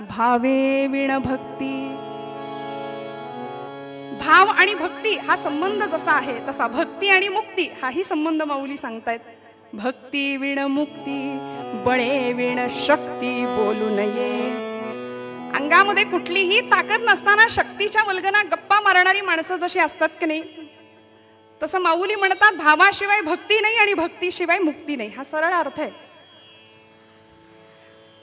भावे विण भक्ती. भाव आणि भक्ती हा संबंध जसा आहे तसा भक्ती आणि मुक्ती हाही संबंध माऊली सांगतायत. भक्ती विण मुक्ती बळे विण शक्ती बोलू नये. अंगामध्ये कुठलीही ताकद नसताना शक्तीच्या वल्गना गप्पा मारणारी माणसं जशी असतात की नाही, तसं माऊली म्हणतात भावाशिवाय भक्ती नाही आणि भक्तीशिवाय मुक्ती नाही. हा सरळ अर्थ आहे.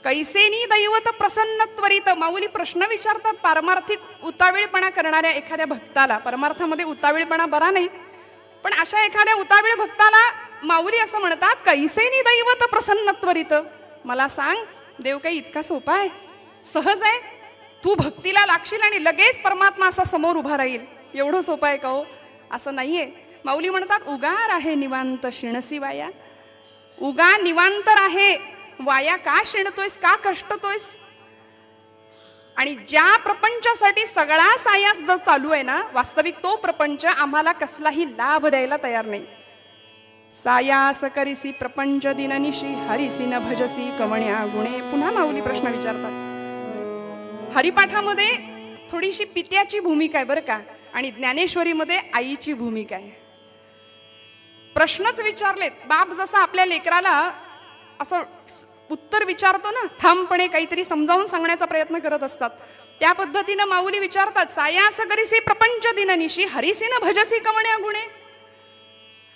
कैसेनी दैवत प्रसन्न त्वरित. माऊली प्रश्न विचारतात पारमार्थिक उतावीळपणा करणाऱ्या एखाद्या भक्ताला. परमार्थामध्ये उतावीळपणा बरा नाही, पण अशा एखाद्या उतावीळ भक्ताला माऊली असं म्हणतात, कैसेनी दैवत प्रसन्न त्वरित. मला सांग, देव काही इतका सोपा आहे? सहज आहे? तू भक्तीला लागशील आणि लगेच परमात्मा असा समोर उभा राहील, एवढं सोपं आहे का हो? असं नाहीये. माऊली म्हणतात, उगार आहे निवांत शिणसी वाया. उगा निवांतर आहे, वाया का शिणतोयस, का कष्टतोयस? आणि ज्या प्रपंचासाठी सगळा सायास जो चालू आहे ना, वास्तविक तो प्रपंच आम्हाला कसलाही लाभ द्यायला तयार नाही. सायास करिसी प्रपंच दिननिशी हरिसी न भजसी कवण्या गुणे. पुन्हा माऊली प्रश्न विचारतात. हरिपाठामध्ये थोडीशी पित्याची भूमिका आहे बरं का, आणि ज्ञानेश्वरीमध्ये आईची भूमिका आहे. प्रश्नच विचारलेत. बाप जसा आपल्या लेकराला असं उत्तर विचारतो ना, ठामपणे काहीतरी समजावून सांगण्याचा प्रयत्न करत असतात, त्या पद्धतीनं माऊली विचारतात, सायास करिसी प्रपंच दिननिशी हरिसी न भजसी कवण्या गुणे.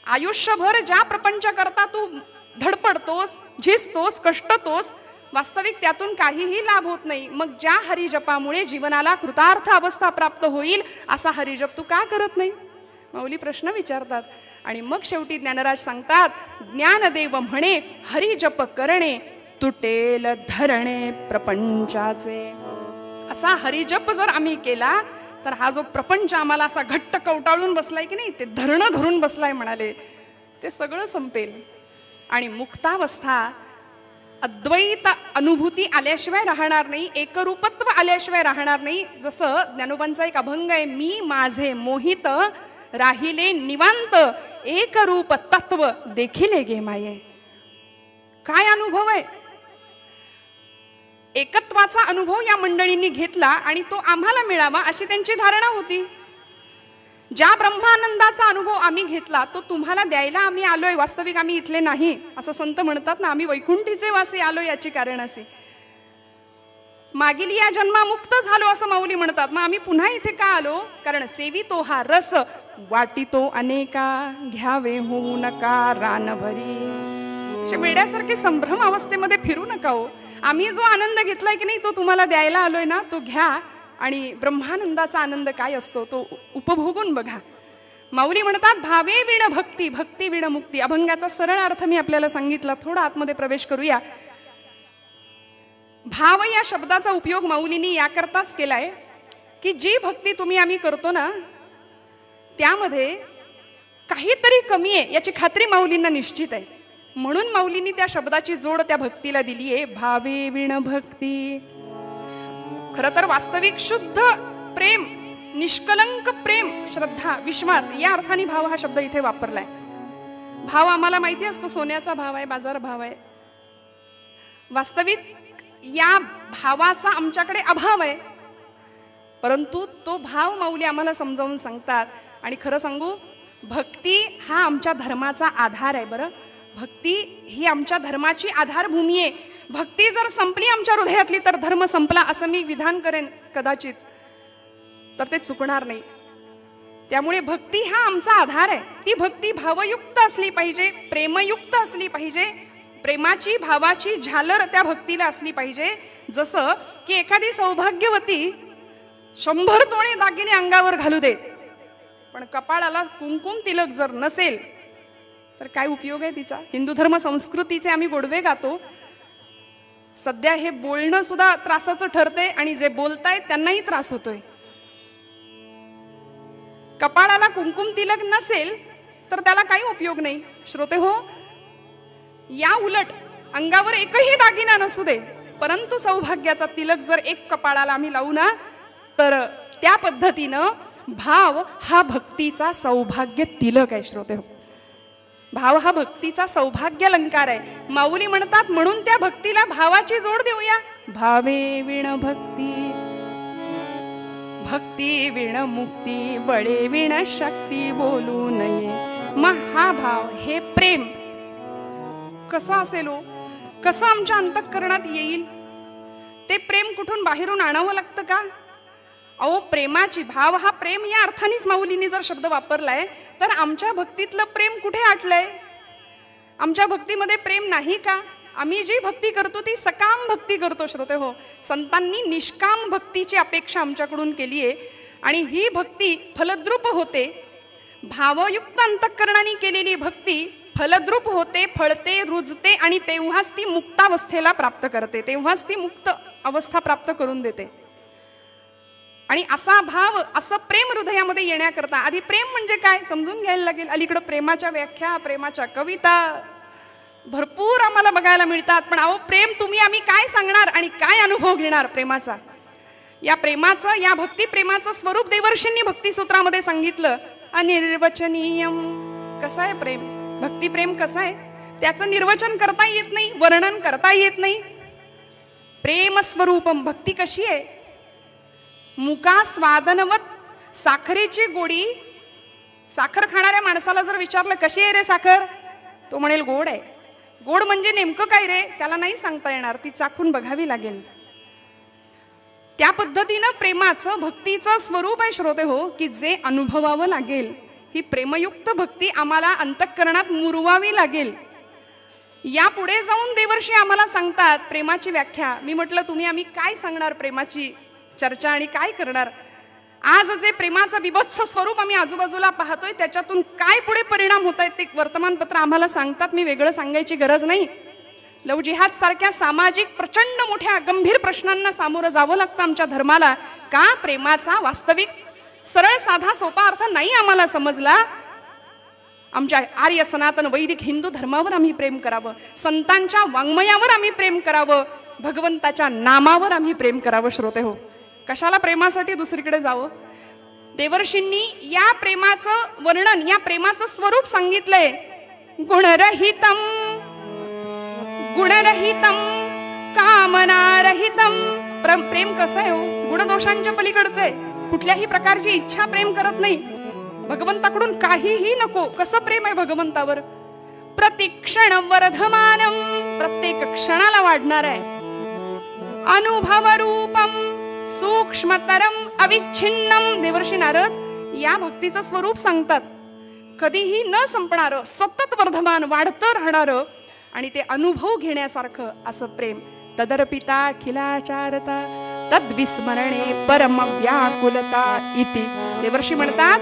आयुष्यभर ज्या प्रपंच करता तू धडपडतोस, झिजतोस, कष्टतोस, वास्तविक त्यातून काहीही लाभ होत नाही. मग ज्या हरिजपामुळे जीवनाला कृतार्थ अवस्था प्राप्त होईल असा हरिजप तू का करत नाही? माऊली प्रश्न विचारतात. आणि मग शेवटी ज्ञानराज सांगतात, ज्ञानदेव म्हणे हरिजप करणे तुटेल धरणे प्रपंचाचे. असा हरिजप जर आम्ही केला तर हा जो प्रपंच आम्हाला असा घट्ट कवटाळून बसलाय की नाही, ते धरणं धरून बसलाय म्हणाले, ते सगळं संपेल. आणि मुक्तावस्था अद्वैत अनुभूती आल्याशिवाय राहणार नाही, एकरूपत्व आल्याशिवाय राहणार नाही. जसं ज्ञानोबांचा एक अभंग आहे, मी माझे मोहित राहिले निवांत एकरूप तत्व देखिले गे माये. काय अनुभव आहे? एकत्वाचा अनुभव या मंडळींनी घेतला आणि तो आम्हाला मिळावा अशी त्यांची धारणा होती. ज्या ब्रह्मानंदाचा अनुभव आम्ही घेतला तो तुम्हाला द्यायला आम्ही आलोय, वास्तविक आम्ही इथले नाही. असं संत म्हणतात ना, आम्ही वैकुंठीचे वासी आलो, याची कारण असे. मागील या जन्मामुक्त झालो असं माऊली म्हणतात. मग आम्ही पुन्हा इथे का आलो? कारण सेवितो हा रस वाटितो अनेका, घ्यावे होऊ नका रानभरी. अशा वेड्यासारखे संभ्रम अवस्थेमध्ये फिरू नका हो. आम्ही जो आनंद घेतलाय की नाही तो तुम्हाला द्यायला आलोय ना, तो घ्या आणि ब्रह्मानंदाचा आनंद काय असतो तो उपभोगून बघा. माऊली म्हणतात, भावे विण भक्ती भक्ती विण मुक्ती. अभंगाचा सरळ अर्थ मी आपल्याला सांगितला. थोडा आतमध्ये प्रवेश करूया. भाव या शब्दाचा उपयोग माऊलींनी याकरताच केलाय की जी भक्ती तुम्ही आम्ही करतो ना, त्यामध्ये काहीतरी कमी आहे याची खात्री माऊलींना निश्चित आहे. म्हणून माऊलींनी त्या शब्दाची जोड त्या भक्तीला दिली आहे, भावे विण भक्ती. खरं तर वास्तविक शुद्ध प्रेम, निष्कलंक प्रेम, श्रद्धा, विश्वास या अर्थाने भाव हा शब्द इथे वापरलाय. भाव आम्हाला माहिती असतो, सोन्याचा भाव आहे, बाजार भाव आहे. वास्तविक या भावाचा आमच्याकडे अभाव आहे, परंतु तो भाव माऊली आम्हाला समजावून सांगतात. आणि खरं सांगू, भक्ती हा आमच्या धर्माचा आधार आहे. बरं, भक्ती ही आमच्या धर्माची आधारभूमी आहे. भक्ती जर संपली आमच्या हृदयातली तर धर्म संपला असं मी विधान करेन कदाचित, तर ते चुकणार नाही. त्यामुळे भक्ती हा आमचा आधार आहे. ती भक्ती भावयुक्त असली पाहिजे, प्रेमयुक्त असली पाहिजे. प्रेमाची, भावाची झालर त्या भक्तीला असली पाहिजे. जसं की एखादी सौभाग्यवती 100 तोळे दागिने अंगावर घालू दे, पण कपाळाला कुंकुम तिलक जर नसेल तर काय उपयोग आहे तिचा? हिंदू धर्म संस्कृतीचे आम्ही गोडवे गातो. सध्या हे बोलणं सुद्धा त्रासाचं ठरते आणि जे बोलतायत त्यांनाही त्रास होतोय. कपाळाला कुंकुम तिलक नसेल तर त्याला काही उपयोग नाही. श्रोते हो, या उलट अंगावर एकही दागिना नसू दे, परंतु सौभाग्याचा तिलक जर एक कपाळाला आम्ही लावू ना, तर त्या पद्धतीनं भाव हा भक्तीचा सौभाग्य तिलक आहे. श्रोते हो, भाव हा भक्तीचा सौभाग्य अलंकार आहे. माऊली म्हणतात म्हणून त्या भक्तीला भावाची जोड देऊया. भावे विण भक्ती, भक्ती विण मुक्ती, बळे विण शक्ती बोलू नये. मग हा भाव, हे प्रेम कसं असेल हो? कसं आमच्या अंतःकरणात येईल? ते प्रेम कुठून बाहेरून आणावं लागतं का? अहो, प्रेमाची, भाव हा प्रेम या अर्थानेच माऊलींनी जर शब्द वापरलाय, तर आमच्या भक्तीतलं प्रेम कुठे आटलंय? आमच्या भक्तीमध्ये प्रेम नाही का? आम्ही जी भक्ती करतो ती सकाम भक्ती करतो श्रोते हो. संतांनी निष्काम भक्तीची अपेक्षा आमच्याकडून केली आहे आणि ही भक्ती फलद्रूप होते. भावयुक्त अंतःकरणाने केलेली भक्ती फलद्रूप होते, फळते, रुजते आणि तेव्हाच ती मुक्तावस्थेला प्राप्त करते, तेव्हाच ती मुक्त अवस्था प्राप्त करून देते. आणि असा भाव, असं प्रेम हृदयामध्ये येण्याकरता आधी प्रेम म्हणजे काय समजून घ्यायला लागेल. अलीकडं प्रेमाच्या व्याख्या, प्रेमाच्या कविता भरपूर आम्हाला बघायला मिळतात. पण अहो, प्रेम तुम्ही आम्ही काय सांगणार आणि काय अनुभव घेणार प्रेमाचा? या प्रेमाचं, या भक्ती प्रेमाचं स्वरूप देवर्षींनी भक्तिसूत्रामध्ये सांगितलं. अनिर्वचनीयम. कसं आहे प्रेम? भक्ती प्रेम कसं आहे? त्याचं निर्वचन करता येत नाही, वर्णन करता येत नाही. प्रेम स्वरूपम. भक्ती कशी आहे? मुका स्वादनवत. साखरेची गोडी. साखर खाणाऱ्या माणसाला जर विचारलं कशी आहे रे साखर, तो म्हणेल गोड आहे. गोड म्हणजे नेमकं काय रे, त्याला नाही सांगता येणार, ती चाखून बघावी लागेल. त्या पद्धतीनं प्रेमाचं, भक्तीचं स्वरूप आहे श्रोते हो, की जे अनुभवावं लागेल. ही प्रेमयुक्त भक्ती आम्हाला अंतःकरणात मुरवावी लागेल. यापुढे जाऊन देवर्षी आम्हाला सांगतात प्रेमाची व्याख्या. मी म्हटलं तुम्ही आम्ही काय सांगणार प्रेमाची चर्चा आणि काय करणार? आज जे प्रेमाचं बिभत्स स्वरूप आम्ही आजूबाजूला पाहतोय, त्याच्यातून काय पुढे परिणाम होत आहेत ते वर्तमानपत्र आम्हाला सांगतात. मी वेगळं सांगायची गरज नाही. लव जिहाद सारख्या सामाजिक प्रचंड मोठ्या गंभीर प्रश्नांना सामोरं जावं लागतं आमच्या धर्माला. का? प्रेमाचा वास्तविक सरळ साधा सोपा अर्थ नाही आम्हाला समजला. आमच्या आर्य सनातन वैदिक हिंदू धर्मावर आम्ही प्रेम करावं, संतांच्या वाङ्मयावर आम्ही प्रेम करावं, भगवंताच्या नामावर आम्ही प्रेम करावं श्रोते हो. कशाला प्रेमासाठी दुसरीकडे जावं? देवर्षींनी या प्रेमाचं वर्णन, या प्रेमाचं स्वरूप सांगितलंय. गुणरहितम, गुणरहितम, कामनारहितम. प्रेम कसं आहे हो? गुणदोषांच्या पलीकडचं आहे. कुठल्याही प्रकारची इच्छा प्रेम करत नाही. भगवंताकडून काहीही नको. कसं प्रेम आहे भगवंतावर? प्रतिक्षण वर्धमानम. प्रत्येक क्षणाला वाढणार आहे. अनुभव रूपम, सूक्ष्मतरम, अविच्छिन्नम. देवर्षी नारद या भक्तीचं स्वरूप सांगतात. कधीही न संपणारं, सतत वर्धमान, वाढतं राहणारं आणि ते अनुभव घेण्यासारखं असं प्रेम. तदर्पिता खिलाचारता तद्विस्मरणे परम व्याकुलता इति. देवर्षी म्हणतात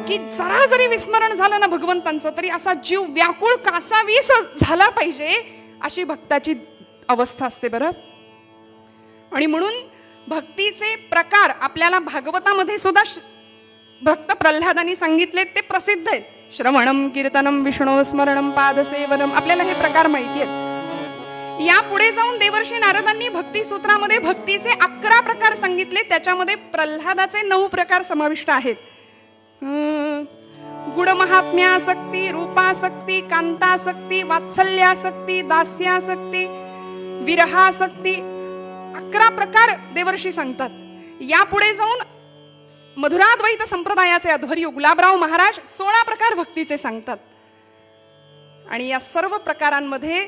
की जरा जरी विस्मरण झालं ना भगवंतांचं, तरी असा जीव व्याकुळ कासावीस झाला पाहिजे, अशी भक्ताची अवस्था असते बरं. आणि म्हणून भक्तीचे प्रकार आपल्याला भागवतामध्ये सुद्धा भक्त प्रल्हादांनी सांगितले, ते प्रसिद्ध आहेत. श्रवणम, कीर्तनम, विष्णू स्मरणम, पादसेवनम. आपल्याला हे प्रकार माहिती आहेत. या पुढे जाऊन देवर्षी नारदांनी भक्ती सूत्रामध्ये भक्तीचे 11 प्रकार सांगितले. त्याच्यामध्ये प्रल्हादाचे 9 प्रकार समाविष्ट आहेत. गुणमहात्म्यासक्ती, रूपासक्ती, कांतासक्ती, वात्सल्यासक्ती, दास्यासक्ती, विरहासक्ती. 11 प्रकार देवर्षी सांगतात. यापुढे जाऊन मधुराद्वैत संप्रदायाचे अध्वर्यू गुलाबराव महाराज 16 प्रकार भक्तीचे सांगतात. आणि या सर्व प्रकारांमध्ये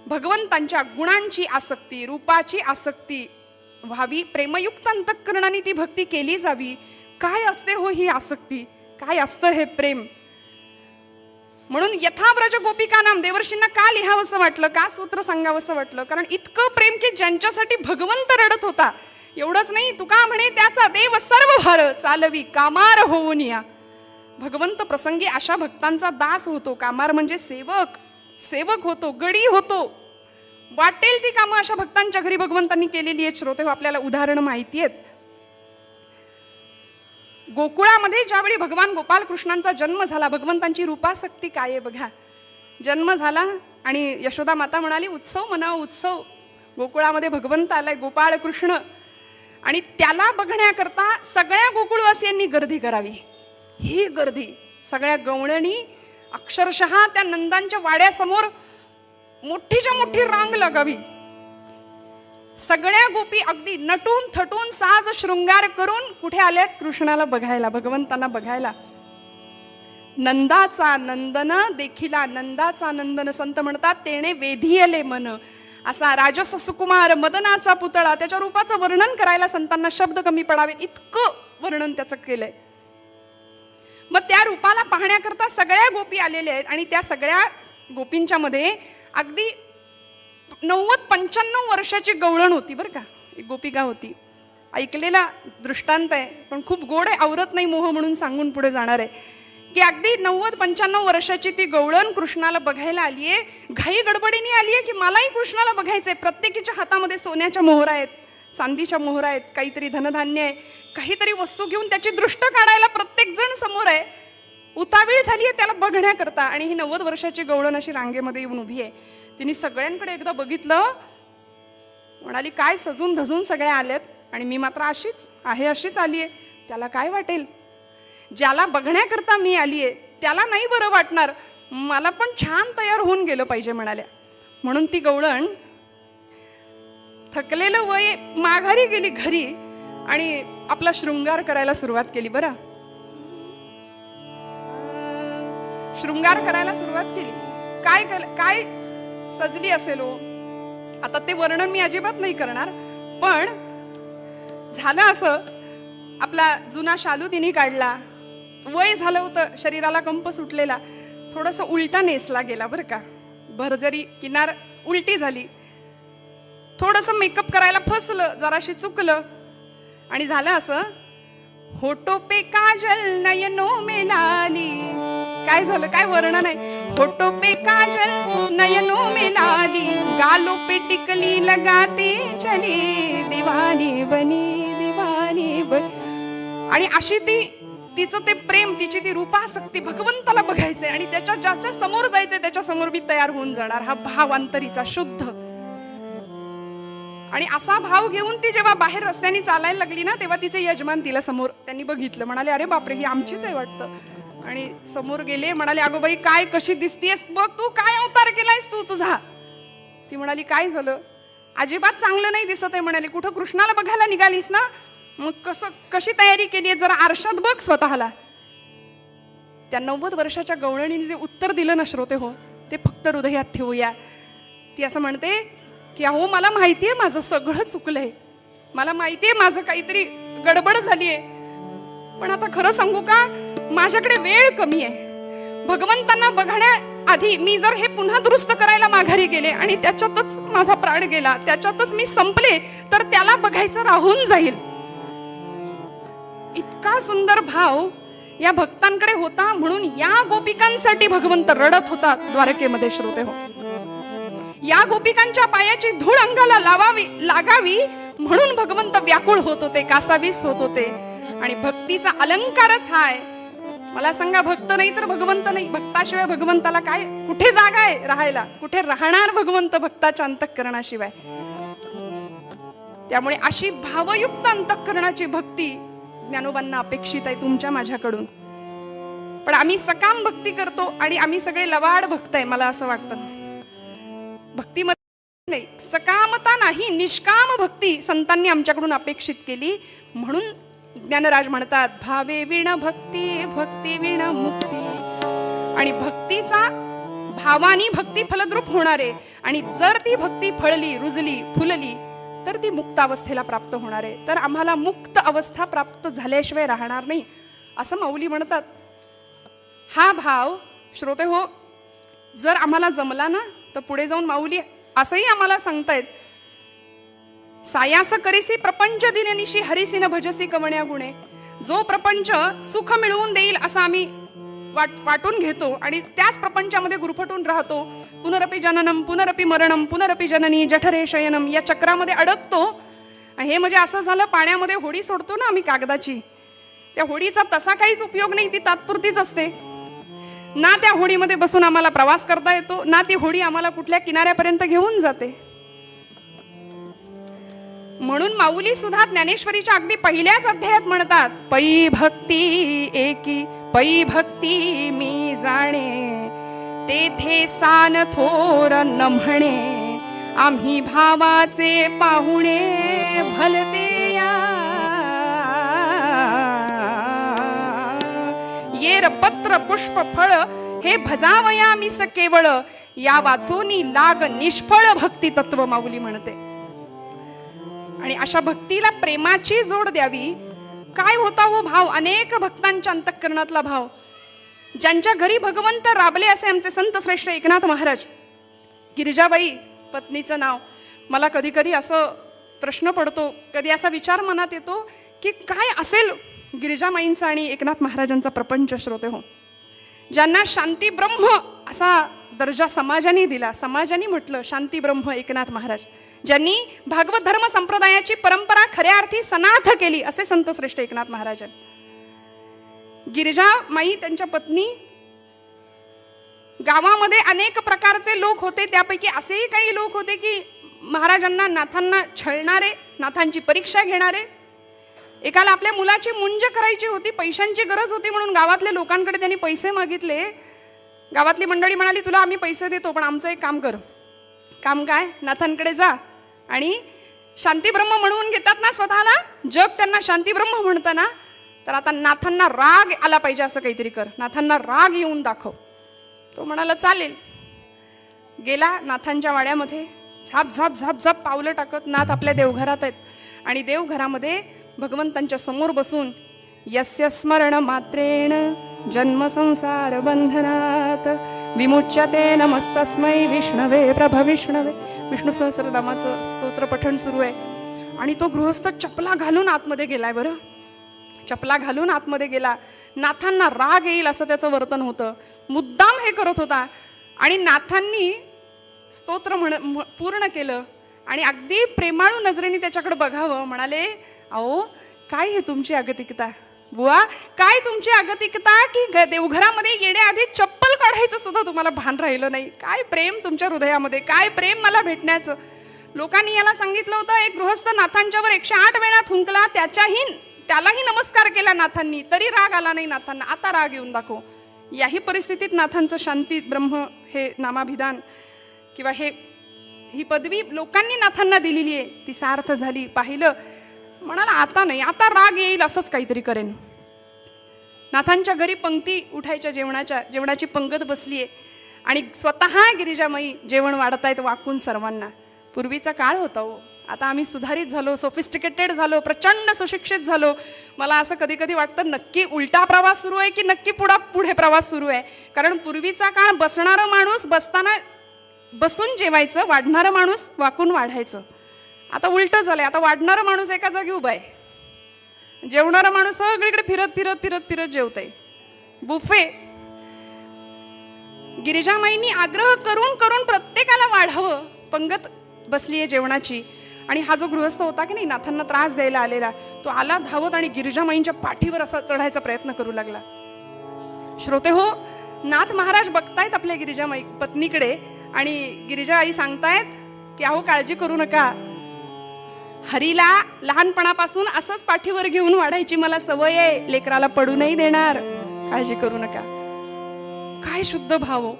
भगवंतांच्या गुणांची आसक्ती, रूपाची आसक्ती व्हावी, प्रेमयुक्त अंतःकरणाने ती भक्ती केली जावी. काय असते हो ही आसक्ती? काय असतं हे प्रेम? म्हणून यथाव्रज गोपिका नाम देवर्षींना का लिहावंसं वाटलं, का सूत्र सांगावंसं वाटलं? कारण इतकं प्रेम की ज्यांच्यासाठी भगवंत रडत होता. एवढंच नाही, तुका म्हणे त्याचा देव सर्व भार चालवी कामार होऊन या. भगवंत प्रसंगी अशा भक्तांचा दास होतो. कामार म्हणजे सेवक, सेवक होतो, गडी होतो. वाटेल ती कामं अशा भक्तांच्या घरी भगवंतांनी केलेली आहेत. श्रोते, आपल्याला उदाहरण माहिती आहेत. गोकुळामध्ये ज्यावेळी भगवान गोपाल कृष्णांचा जन्म झाला, भगवंतांची रूपासक्ती काय आहे बघा. जन्म झाला आणि यशोदा माता म्हणाली उत्सव म्हणाव, उत्सव. गोकुळामध्ये भगवंत आलाय, गोपाळ कृष्ण, आणि त्याला बघण्याकरता सगळ्या गोकुळवासियांनी गर्दी करावी. ही गर्दी सगळ्या गवळणी अक्षरशः त्या नंदांच्या वाड्यासमोर मोठीच्या मोठी रांग लागावी. सगळ्या गोपी अगदी नटून थटून साज शृंगार करून कुठे आल्यात? कृष्णाला बघायला, भगवंतांना बघायला. नंदाचा नंदन देखिला, नंदाचा नंदन संत म्हणतात तेने वेधियले मन. असा राजस सुकुमार मदनाचा पुतळा, त्याच्या रूपाचं वर्णन करायला संतांना शब्द कमी पडावेत इतकं वर्णन त्याचं केलंय. मग त्या रूपाला पाहण्याकरता सगळ्या गोपी आलेल्या आहेत आणि त्या सगळ्या गोपींच्या मध्ये अगदी 90-95 वर्षाची गवळण होती बरं का. एक गोपिका होती. ऐकलेला दृष्टांत आहे पण खूप गोड आहे, आवरत नाही मोह म्हणून सांगून पुढे जाणार आहे की अगदी 90-95 वर्षाची ती गवळण कृष्णाला बघायला आलीये. घाई गडबडीने आलीये की मलाही कृष्णाला बघायचंय. प्रत्येकीच्या हातामध्ये सोन्याच्या मोहरा आहेत, चांदीच्या मोहरा आहेत, काहीतरी धनधान्य आहे, काहीतरी वस्तू घेऊन त्याची दृष्ट काढायला प्रत्येक जण समोर आहे. उतावीळ झालीये त्याला बघण्याकरता. आणि ही 90 वर्षाची गवळण अशी रांगेमध्ये येऊन उभी आहे. तिने सगळ्यांकडे एकदा बघितलं, म्हणाली काय सजून धजून सगळ्या आल्यात आणि मी मात्र अशीच आहे, अशीच आलीये. त्याला काय वाटेल? ज्याला बघण्याकरता मी आलीये त्याला नाही बरं वाटणार, मला पण छान तयार होऊन गेलं पाहिजे म्हणाल्या. म्हणून ती गवळण थकलेलं वय माघारी गेली घरी आणि आपला शृंगार करायला सुरुवात केली. बरं, शृंगार करायला सुरुवात केली. काय सजली असेल हो, आता ते वर्णन मी अजिबात नाही करणार. पण झालं असं, आपला जुना शालू तिने काढला, वय झालं होतं, शरीराला कंप सुटलेला, थोडंसं उलटा नेसला गेला बरं का. भरजरी किनार उलटी झाली, थोडंसं मेकअप करायला फसलं, जराशी चुकलं आणि झालं असं, होठो पे काजल नयनो में लाली. काय झालं, काय वर्णन आहे? होठो पे काजल नयनो में लाली, गालों पे टिकली लगाते चली, दीवानी बनी दीवानी बनी. आणि अशी तिचं ते प्रेम, तिची ती रूपासक्ती, भगवंताला बघायचंय आणि ज्याच्या समोर जायचंय त्याच्या समोर मी तयार होऊन जाणार, हा भाव अंतरीचा शुद्ध. आणि असा भाव घेऊन ती जेव्हा बाहेर रस्त्याने चालायला लागली ना, तेव्हा तिचे यजमान तिला समोर त्यांनी बघितलं, म्हणाले अरे बापरे ही आमचीच आहे वाटतं. आणि समोर गेले, म्हणाले अगो बाई काय कशी दिसतीयस, बघ तू काय अवतार केलायस तू तुझा. ती म्हणाली काय झालं, अजिबात चांगलं नाही दिसत आहे म्हणाले. कुठं कृष्णाला बघायला निघालीस ना, मग कशी तयारी केली आहे जरा आरशात बघ स्वतःला. त्या 90 वर्षाच्या गवळणीने जे उत्तर दिलं ना श्रोते हो, ते फक्त हृदयात ठेवूया. ती असं म्हणते की अहो मला माहितीये माझं सगळं चुकलंय, मला माहितीये माझं काहीतरी गडबड झालीये, पण आता खरं सांगू का, माझ्याकडे वेळ कमी आहे. भगवंतांना बघण्याआधी मी जर हे पुन्हा दुरुस्त करायला माघारी गेले आणि त्याच्यातच माझा प्राण गेला, त्याच्यातच मी संपले, तर त्याला बघायचं राहून जाईल. इतका सुंदर भाव या भक्तांकडे होता. म्हणून या गोपिकांसाठी भगवंत रडत होता द्वारकेमध्ये श्रोते हो. या गोपिकांच्या पायाची धूळ अंगाला लागावी म्हणून भगवंत व्याकुळ होत होते, कासावीस होत होते. आणि भक्तीचा अलंकारच हा आहे. मला सांगा, भक्त नाही तर भगवंत नाही. भक्ताशिवाय भगवंताला काय, कुठे जागा आहे राहायला, कुठे राहणार भगवंत भक्ताच्या अंतःकरणाशिवाय. त्यामुळे अशी भावयुक्त अंतःकरणाची भक्ती ज्ञानोबांना अपेक्षित आहे तुमच्या माझ्याकडून. पण आम्ही सकाम भक्ती करतो आणि आम्ही सगळे लवाड भक्त आहे. मला असं वाटतं भक्तीमध्ये नाही, सकामता नाही, निष्काम भक्ती संतांनी आमच्याकडून अपेक्षित केली. म्हणून ज्ञानराज म्हणतात भावे विण भक्ती, भक्ती विण मुक्ती. आणि भक्तीचा भावानी भक्ती फलद्रूप होणार आहे. आणि जर ती भक्ती फळली, रुजली, फुलली तर ती मुक्त अवस्थेला प्राप्त होणार आहे. तर आम्हाला मुक्त अवस्था प्राप्त झाल्याशिवाय राहणार नाही असं माऊली म्हणतात. हा भाव श्रोते हो जर आम्हाला जमला ना, तर पुढे जाऊन माऊली असंही आम्हाला सांगतायत, सायास करीसी प्रपंच दिननिशी हरिसी न भजसी कवण्या गुणे. जो प्रपंच सुख मिळवून देईल असं आम्ही वाटून घेतो आणि त्याच प्रपंचामध्ये गुरफटून राहतो. पुनरपि जननम पुनरपि मरणम पुनरपि जननी जठरे शयनम या चक्रामध्ये अडकतो. हे म्हणजे असं झालं, पाण्यामध्ये होडी सोडतो ना आम्ही कागदाची, त्या होडीचा तसा काहीच उपयोग नाही, ती तात्पुरतीच असते ना. त्या होडीमध्ये बसून आम्हाला प्रवास करता येतो ना, ती होडी आम्हाला कुठल्या किनाऱ्यापर्यंत घेऊन जाते. म्हणून माऊली सुद्धा ज्ञानेश्वरीच्या अगदी पहिल्याच अध्यायात म्हणतात, पै भक्ती एकी पै भक्ती मी जाणे, तेथे सान थोर न म्हणे, आम्ही भावाचे पाहुणे भलते या. येर पत्र पुष्प फळ हे भजावया मिस केवळ, या वाचोनी लाग निष्फळ भक्ती तत्व माऊली म्हणते. आणि अशा भक्तीला प्रेमाची जोड द्यावी. काय होता हो भाव, अनेक भक्तांच्या अंतःकरणातला भाव. ज्यांच्या घरी भगवंत राबले असे आमचे संत श्रेष्ठ एकनाथ महाराज. गिरिजाबाई पत्नीचं नाव. मला कधी कधी असं प्रश्न पडतो, कधी असा विचार मनात येतो की काय असेल गिरिजामाईंचा आणि एकनाथ महाराजांचा प्रपंच. श्रोते हो, ज्यांना शांती ब्रह्म असा दर्जा समाजाने दिला, समाजाने म्हटलं शांती ब्रह्म एकनाथ महाराज, ज्यांनी भागवत धर्म संप्रदायाची परंपरा खऱ्या अर्थी सनाथ केली असे संत श्रेष्ठ एकनाथ महाराज. गिरिजामाई त्यांच्या पत्नी, गावामध्ये अनेक प्रकारचे लोक होते. त्यापैकी असेही काही लोक होते की महाराजांना नाथांना छळणारे, नाथांची परीक्षा घेणारे. एकाला आपल्या मुलाची मुंज करायची होती, पैशांची गरज होती म्हणून गावातल्या लोकांकडे त्यांनी पैसे मागितले. गावातली मंडळी म्हणाली, तुला आम्ही पैसे देतो पण आमचं एक काम कर. काम काय? नाथांकडे जा आणि शांतीब्रह्म म्हणून घेतात ना स्वतःला, जग त्यांना शांतीब्रह्म म्हणतं ना, तर आता नाथांना राग आला पाहिजे असं काहीतरी कर, नाथांना राग येऊन दाखव. तो म्हणाला चालेल. गेला नाथांच्या वाड्यामध्ये, झाप झाप झाप झाप पावलं टाकत नाथ आपल्या देवघरात आहेत. आणि देवघरामध्ये भगवंतांच्या समोर बसून यस्य स्मरण मात्रेण जन्म संसार बंधनात विमुच्यते नमस्तस्मै विष्णवे प्रभ विष्णवे. विष्णू सहस्रनामाचं स्तोत्र पठण सुरू आहे. आणि तो गृहस्थ चपला घालून आतमध्ये गेलाय. बरं, चपला घालून आतमध्ये गेला. नाथांना राग येईल असं त्याचं वर्तन होतं, मुद्दाम हे करत होता. आणि नाथांनी स्तोत्र पूर्ण केलं आणि अगदी प्रेमाळू नजरेने त्याच्याकडे बघावं. म्हणाले, अहो काय हे तुमची अगतिकता बुवा, काय तुमची अगतिकता की देवघरामध्ये येण्याआधी चप्पल काढायचं सुद्धा तुम्हाला भान राहिलं नाही. काय प्रेम तुमच्या हृदयामध्ये, काय प्रेम मला भेटण्याचं. लोकांनी याला सांगितलं होतं, एक गृहस्थ नाथांच्यावर 108 वेळा थुंकला, त्यालाही नमस्कार केला नाथांनी, तरी राग आला नाही नाथांना. आता राग येऊन दाखव. याही परिस्थितीत नाथांचं शांती ब्रह्म हे नामाभिधान किंवा ही पदवी लोकांनी नाथांना दिलेली आहे, ती सार्थ झाली. पाहिलं, म्हणाला आता नाही, आता राग येईल असंच काहीतरी करेन. नाथांच्या घरी पंक्ती उठायच्या, जेवणाची पंगत बसलीये आणि स्वतः गिरिजामाई जेवण वाढतायत वाकून सर्वांना. पूर्वीचा काळ होता हो, आता आम्ही सुधारित झालो, सोफिस्टिकेटेड झालो, प्रचंड सुशिक्षित झालो. मला असं कधी कधी वाटतं नक्की उलटा प्रवास सुरू आहे की नक्की पुढे प्रवास सुरू आहे. कारण पूर्वीचा काळ बसणारा माणूस बसताना बसून जेवायचं, वाढणारा माणूस वाकून वाढायचं. आता उलट झालंय, आता वाढणारा माणूस एका जागी उभा आहे, जेवणारा माणूस सगळीकडे फिरत फिरत फिरत फिरत जेवतय. बुफे. गिरिजामाईंनी आग्रह करून करून प्रत्येकाला वाढावं. पंगत बसलीये जेवणाची आणि हा जो गृहस्थ होता की नाही नाथांना त्रास द्यायला आलेला, तो आला धावत आणि गिरिजामाईंच्या पाठीवर असा चढायचा प्रयत्न करू लागला. श्रोते हो, नाथ महाराज बघतायत आपल्या गिरिजामाई पत्नीकडे आणि गिरिजा आई सांगतायत की अहो काळजी करू नका, हरीला लहानपणापासून असंच पाठीवर घेऊन वाढायची मला सवय आहे, लेकराला पडू नाही देणार, काळजी करू नका. काय शुद्ध भाव,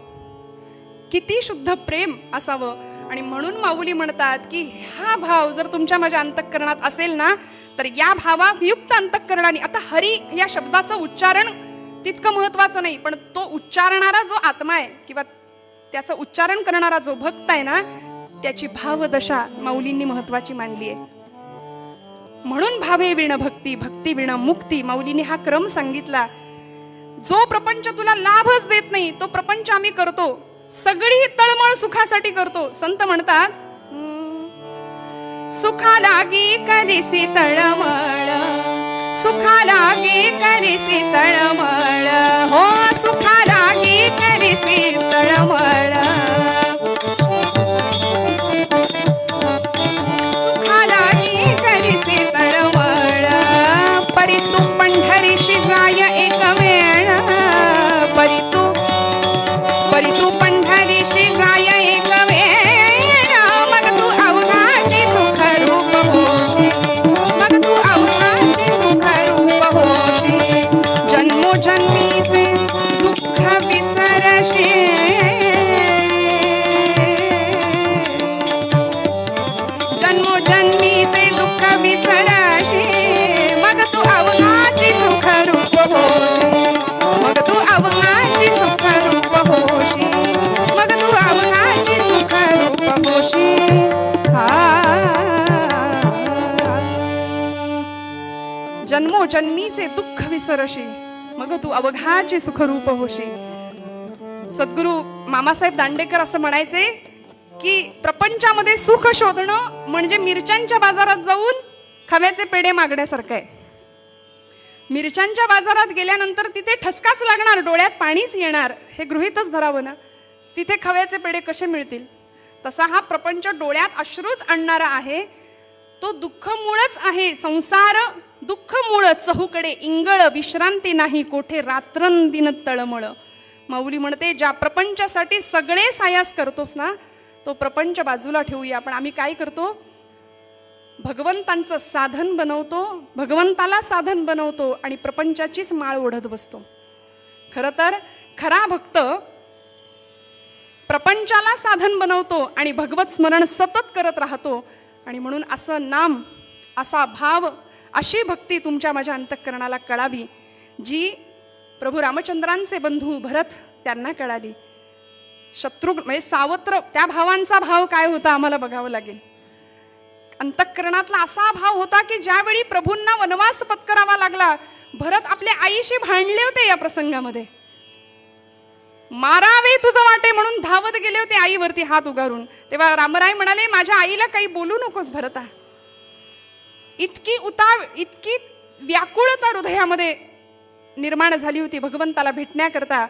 किती शुद्ध प्रेम असावं. आणि म्हणून माऊली म्हणतात की हा भाव जर तुमच्या माझ्या अंतःकरणात असेल ना, तर या भावायुक्त अंतःकरणाने, आता हरी या शब्दाचं उच्चारण तितकं महत्वाचं नाही, पण तो उच्चारणारा जो आत्मा आहे किंवा त्याचं उच्चारण करणारा जो भक्त आहे ना, त्याची भावदशा माऊलींनी महत्वाची मानली आहे. म्हणून भावे विण भक्ती, भक्ती विण मुक्ती, माऊलींनी हा क्रम सांगितला. जो प्रपंच तुला लाभच देत नाही तो प्रपंच आम्ही करतो, सगळी तळमळ सुखासाठी करतो. संत म्हणतात, सुखा लागी करीसी तळमळ, सुखा लागी करीसी तळमळ, हो सुखा लागी करीसी तळमळ, सुखा लागी करीसी तळमळ, परी तू पंढरीशी जाय एक वेळ, परी तू पंढरीशी जाय एक वेळ, मग तू अवघाची सुख रूप होशी, मग तू अवघाची सुख रूप होशी, जन्मोजन्मीच जन्मोजन्मीचे दुःख विसरशी, मग तू अवघाचे सुखरूप होशी. सद्गुरु मामासाहेब दांडेकर असं म्हणायचे की प्रपंचामध्ये सुख शोधणं म्हणजे मिरच्यांच्या बाजारात जाऊन खव्याचे पेढे मागण्यासारखं आहे. मिरच्यांच्या बाजारात गेल्यानंतर तिथे ठसकाच लागणार, डोळ्यात पाणीच येणार, हे गृहीतच धरावं ना. तिथे खव्याचे पेढे कसे मिळतील? तसा हा प्रपंच डोळ्यात अश्रूच आणणारा आहे. तो दुःख मूळच आहे. संसार दुःख मूळ, चहूकडे इंगळ, विश्रांती नाही कोठे रात्रंदिन तळमळ. माऊली म्हणते, ज्या प्रपंचासाठी सगळे सायास करतोस ना, तो प्रपंच बाजूला ठेवूया. पण आम्ही काय करतो? भगवंतांचं साधन बनवतो, भगवंताला साधन बनवतो आणि प्रपंचाचीच माळ ओढत बसतो. खरं तर खरा भक्त प्रपंचाला साधन बनवतो आणि भगवत स्मरण सतत करत राहतो. आणि म्हणून असं नाम, असा भाव, अशी भक्ती तुमच्या माझ्या अंतःकरणाला कळावी, जी प्रभू रामचंद्रांचे बंधू भरत त्यांना कळाली. शत्रुघ्न म्हणजे सावत्र, त्या भावांचा भाव काय होता आम्हाला बघावं लागेल. अंतःकरणातला असा भाव होता की ज्यावेळी प्रभूंना वनवास पत्करावा लागला, भरत आपल्या आईशी भांडले होते. या प्रसंगामध्ये मारावे तुझं वाटे म्हणून धावत गेले होते आईवरती हात उगारून. तेव्हा रामराय म्हणाले, माझ्या आईला काही बोलू नकोस भरता. इतकी व्याकुळता हृदयामध्ये निर्माण झाली होती भगवंताला भेटण्याकरता.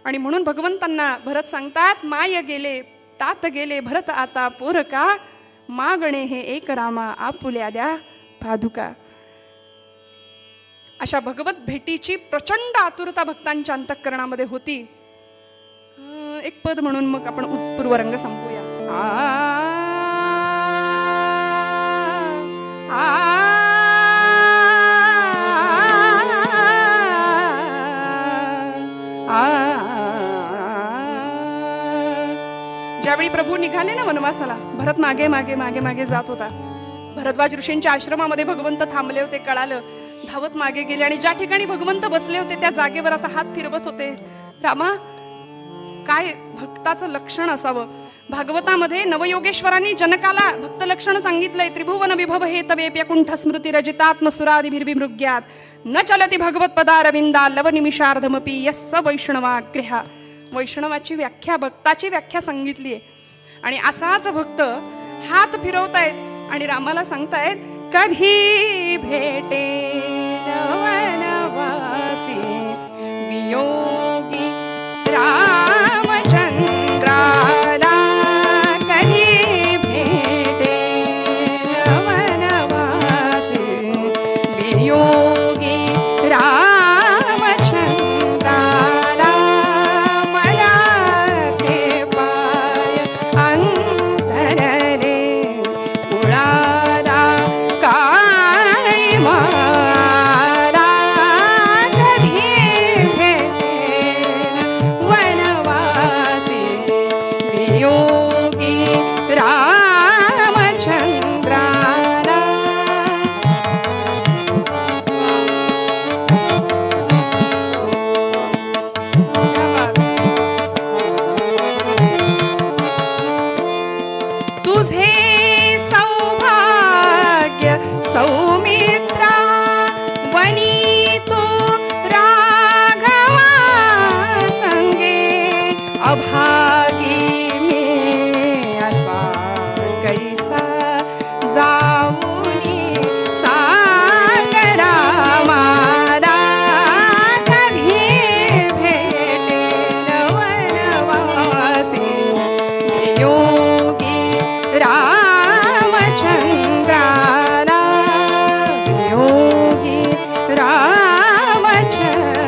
आणि म्हणून भगवंतांना भरत सांगतात, माय गेले तात गेले भरत आता पोरका, मागणे हे एक रामा आपुल्या द्या पादुका. अशा भगवत भेटीची प्रचंड आतुरता भक्तांच्या अंतःकरणामध्ये होती. एक पद म्हणून मग आपण पूर्वरंग संपूया. ज्यावेळी प्रभू निघाले ना वनवासाला, भरत मागे मागे मागे मागे जात होता. भरद्वाज ऋषींच्या आश्रमामध्ये भगवंत थांबले होते, कळालं. धावत मागे गेले आणि ज्या ठिकाणी भगवंत बसले होते त्या जागेवर असा हात फिरवत होते. रामा, काय भक्ताचं लक्षण असावं. भागवतामध्ये नवयोगेश्वरांनी जनकाला भक्त लक्षण सांगितलंय. त्रिभुवन विभव हे तवेप्य कुंठ स्मृती रजितात्मसुरादिभिर्विमृग्यात न चलती भगवत पदारविंदा लव निमिषार्धमपि यस्स वैष्णवाग्रहा. वैष्णवाची व्याख्या, भक्ताची व्याख्या सांगितली आहे. आणि असाच भक्त हात फिरवतायत आणि रामाला सांगतायत, कधी भेटे वनवासी वियोगी रामचंद्राला, कधी भेटे वनवासी वियोगी रामचंद्राला, मला ते पाय अंतरले कुळाला काळी माला, कधी भेटेन वनवासी वियोगी रामचंद्राला. तुझे सौभाग्य सौमित्रा वनी तू राघवा संगे, अभागी मी असा कैसा जाऊनी सांग रामाला, कधी भेटेन वनवासी वियोगी रामचंद्राला, वियोगी रामचंद्राला,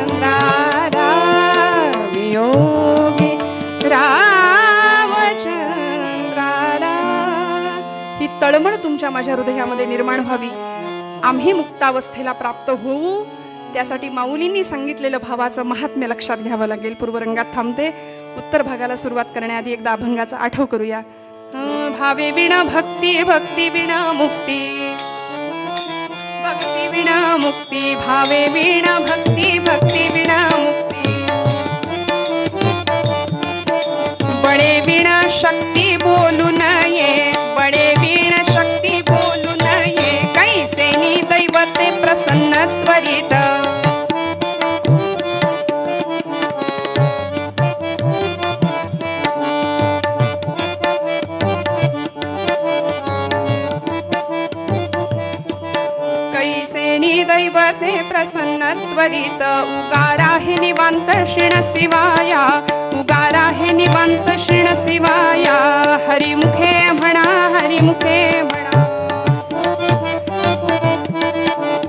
वियोगी रामचंद्राला. ही तळमळ तुमच्या माझ्या हृदयामध्ये निर्माण व्हावी, आम्ही मुक्तावस्थेला प्राप्त होऊ, त्यासाठी माऊलींनी सांगितलेलं भावाचं महात्म्य लक्षात घ्यावं लागेल. पूर्वरंगात थांबते. उत्तर भागाला सुरुवात करण्याआधी एकदा अभंगाचा आठव करूया. भावे विना भक्ती, भक्ती विना मुक्ती, भक्ती विना मुक्ती, भावे विना भक्ती, भक्ती विना मुक्ती, बडे विना शक्ती बोलू नये, बडे विना शक्ती बोलू नये, कैसे नी दैवते प्रसन्न कैसेनी दैवते प्रसन्न त्वरित उगारा हे निवांत क्षीण शिवाया उगारा हे निवांत क्षीण शिवाया हरिमुखे म्हणा हरिमुखे म्हणा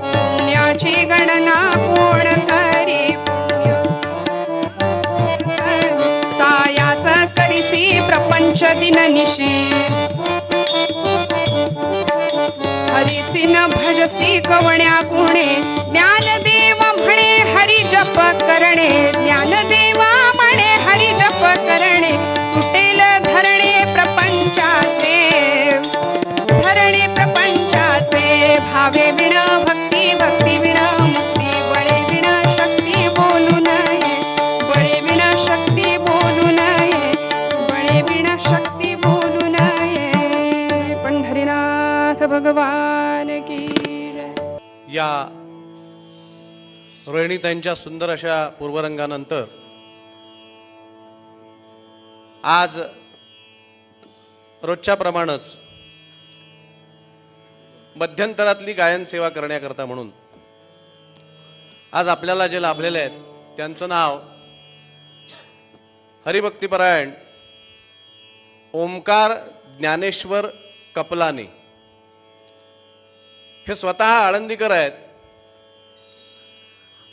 पुण्याची गणना कोण करी पुण्य सायास करिसी प्रपंच दिन निशी हरिसी न भजसी कवण्या गुणे ज्ञानदेव म्हणे हरि जप करणे ज्ञानदेवा म्हणे हरि जप करणे तुटेल धरणे प्रपंचाचे भावे विण भक्ती भक्ती विण मुक्ती बळे विण शक्ती बोलू नये बळे विण शक्ती बोलू नये बळे विण शक्ती बोलू नये पंढरीनाथ भगवान की जय. या रोहिणीताईंच्या सुंदर अशा पूर्वरंगानंतर आज रोजच्या प्रमाणेच मध्यंतरातली गायन सेवा करण्याकरता म्हणून आज आपल्याला जे लाभलेले आहेत त्यांचं नाव हरिभक्तीपरायण ओमकार ज्ञानेश्वर कपलानी. हे स्वतः आळंदीकर आहेत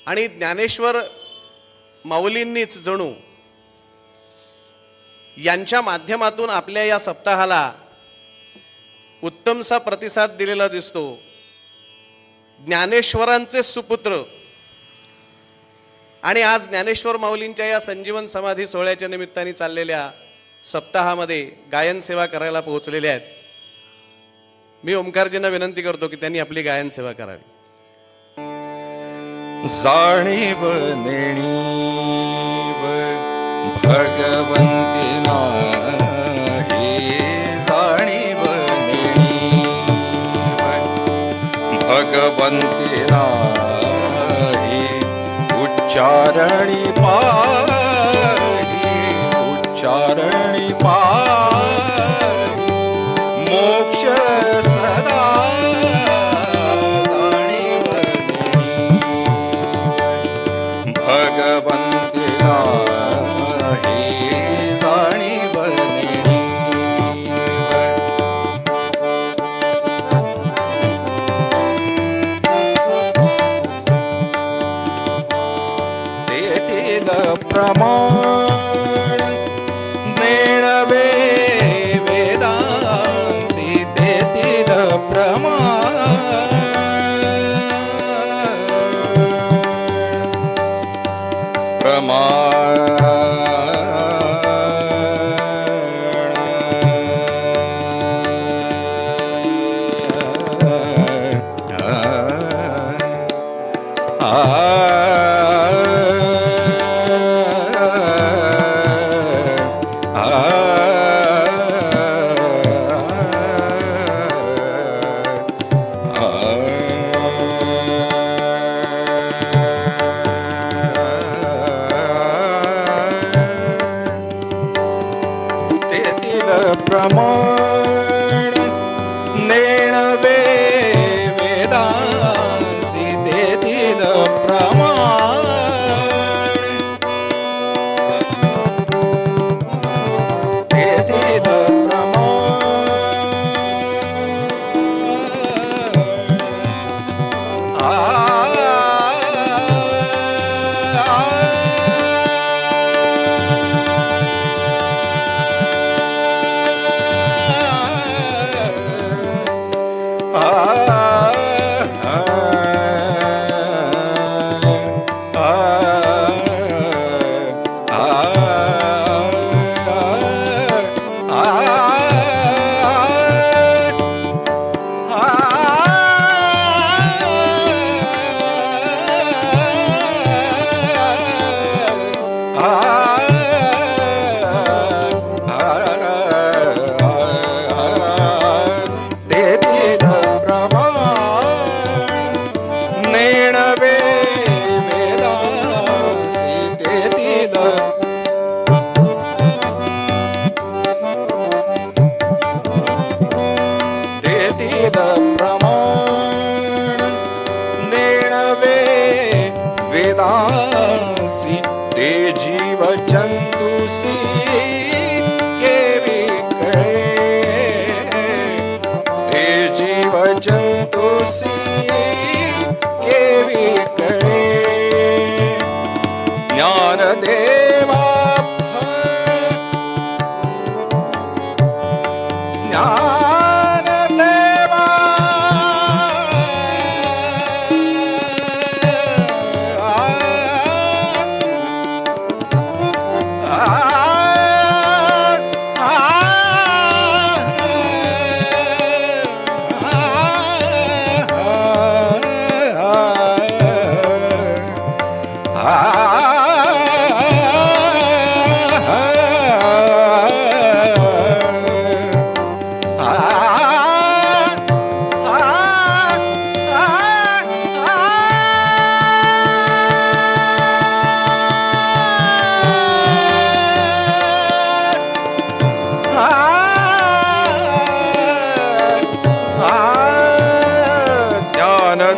आणि ज्ञानेश्वर माऊलींनीच जणू यांच्या माध्यमातून आपल्या या सप्ताहाला उत्तमसा प्रतिसाद दिलेला दिसतो. ज्ञानेश्वरांचे सुपुत्र आणि आज ज्ञानेश्वर माऊलींच्या या संजीवन समाधी सोहळ्याच्या निमित्ताने चाललेल्या सप्ताहामध्ये गायन सेवा करायला पोहोचलेले आहेत. मी ओमकारजींना विनंती करतो की त्यांनी आपली गायन सेवा करावी. जाणीव नेणीव भगवंती नाही जाणीव नेणीव भगवंती नाही उच्चारणी पाही मोक्ष सदा जाणीव नेणीव भगवंती नाही जाणीव नेणीव तेथील प्रमाण नेणवे वेदांसी तेथील प्रमाण प्रमाण नेणवे वेदांसी तेथील प्रमाण तेथील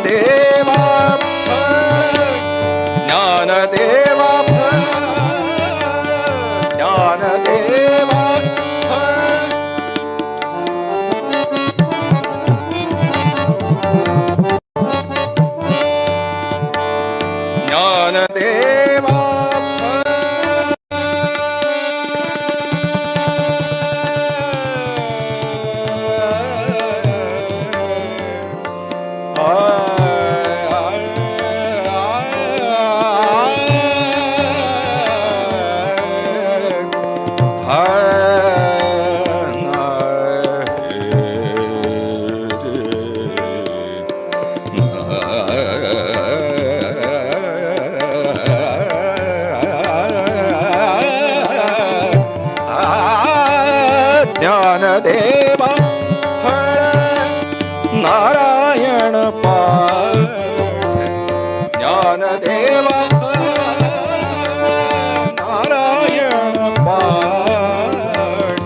ज्ञानदेवा ज्ञानदेवा ज्ञानदेवा ज्ञानदेवा ज्ञानदेवा नारायण पाठ ज्ञानदेवा नारायण पाठ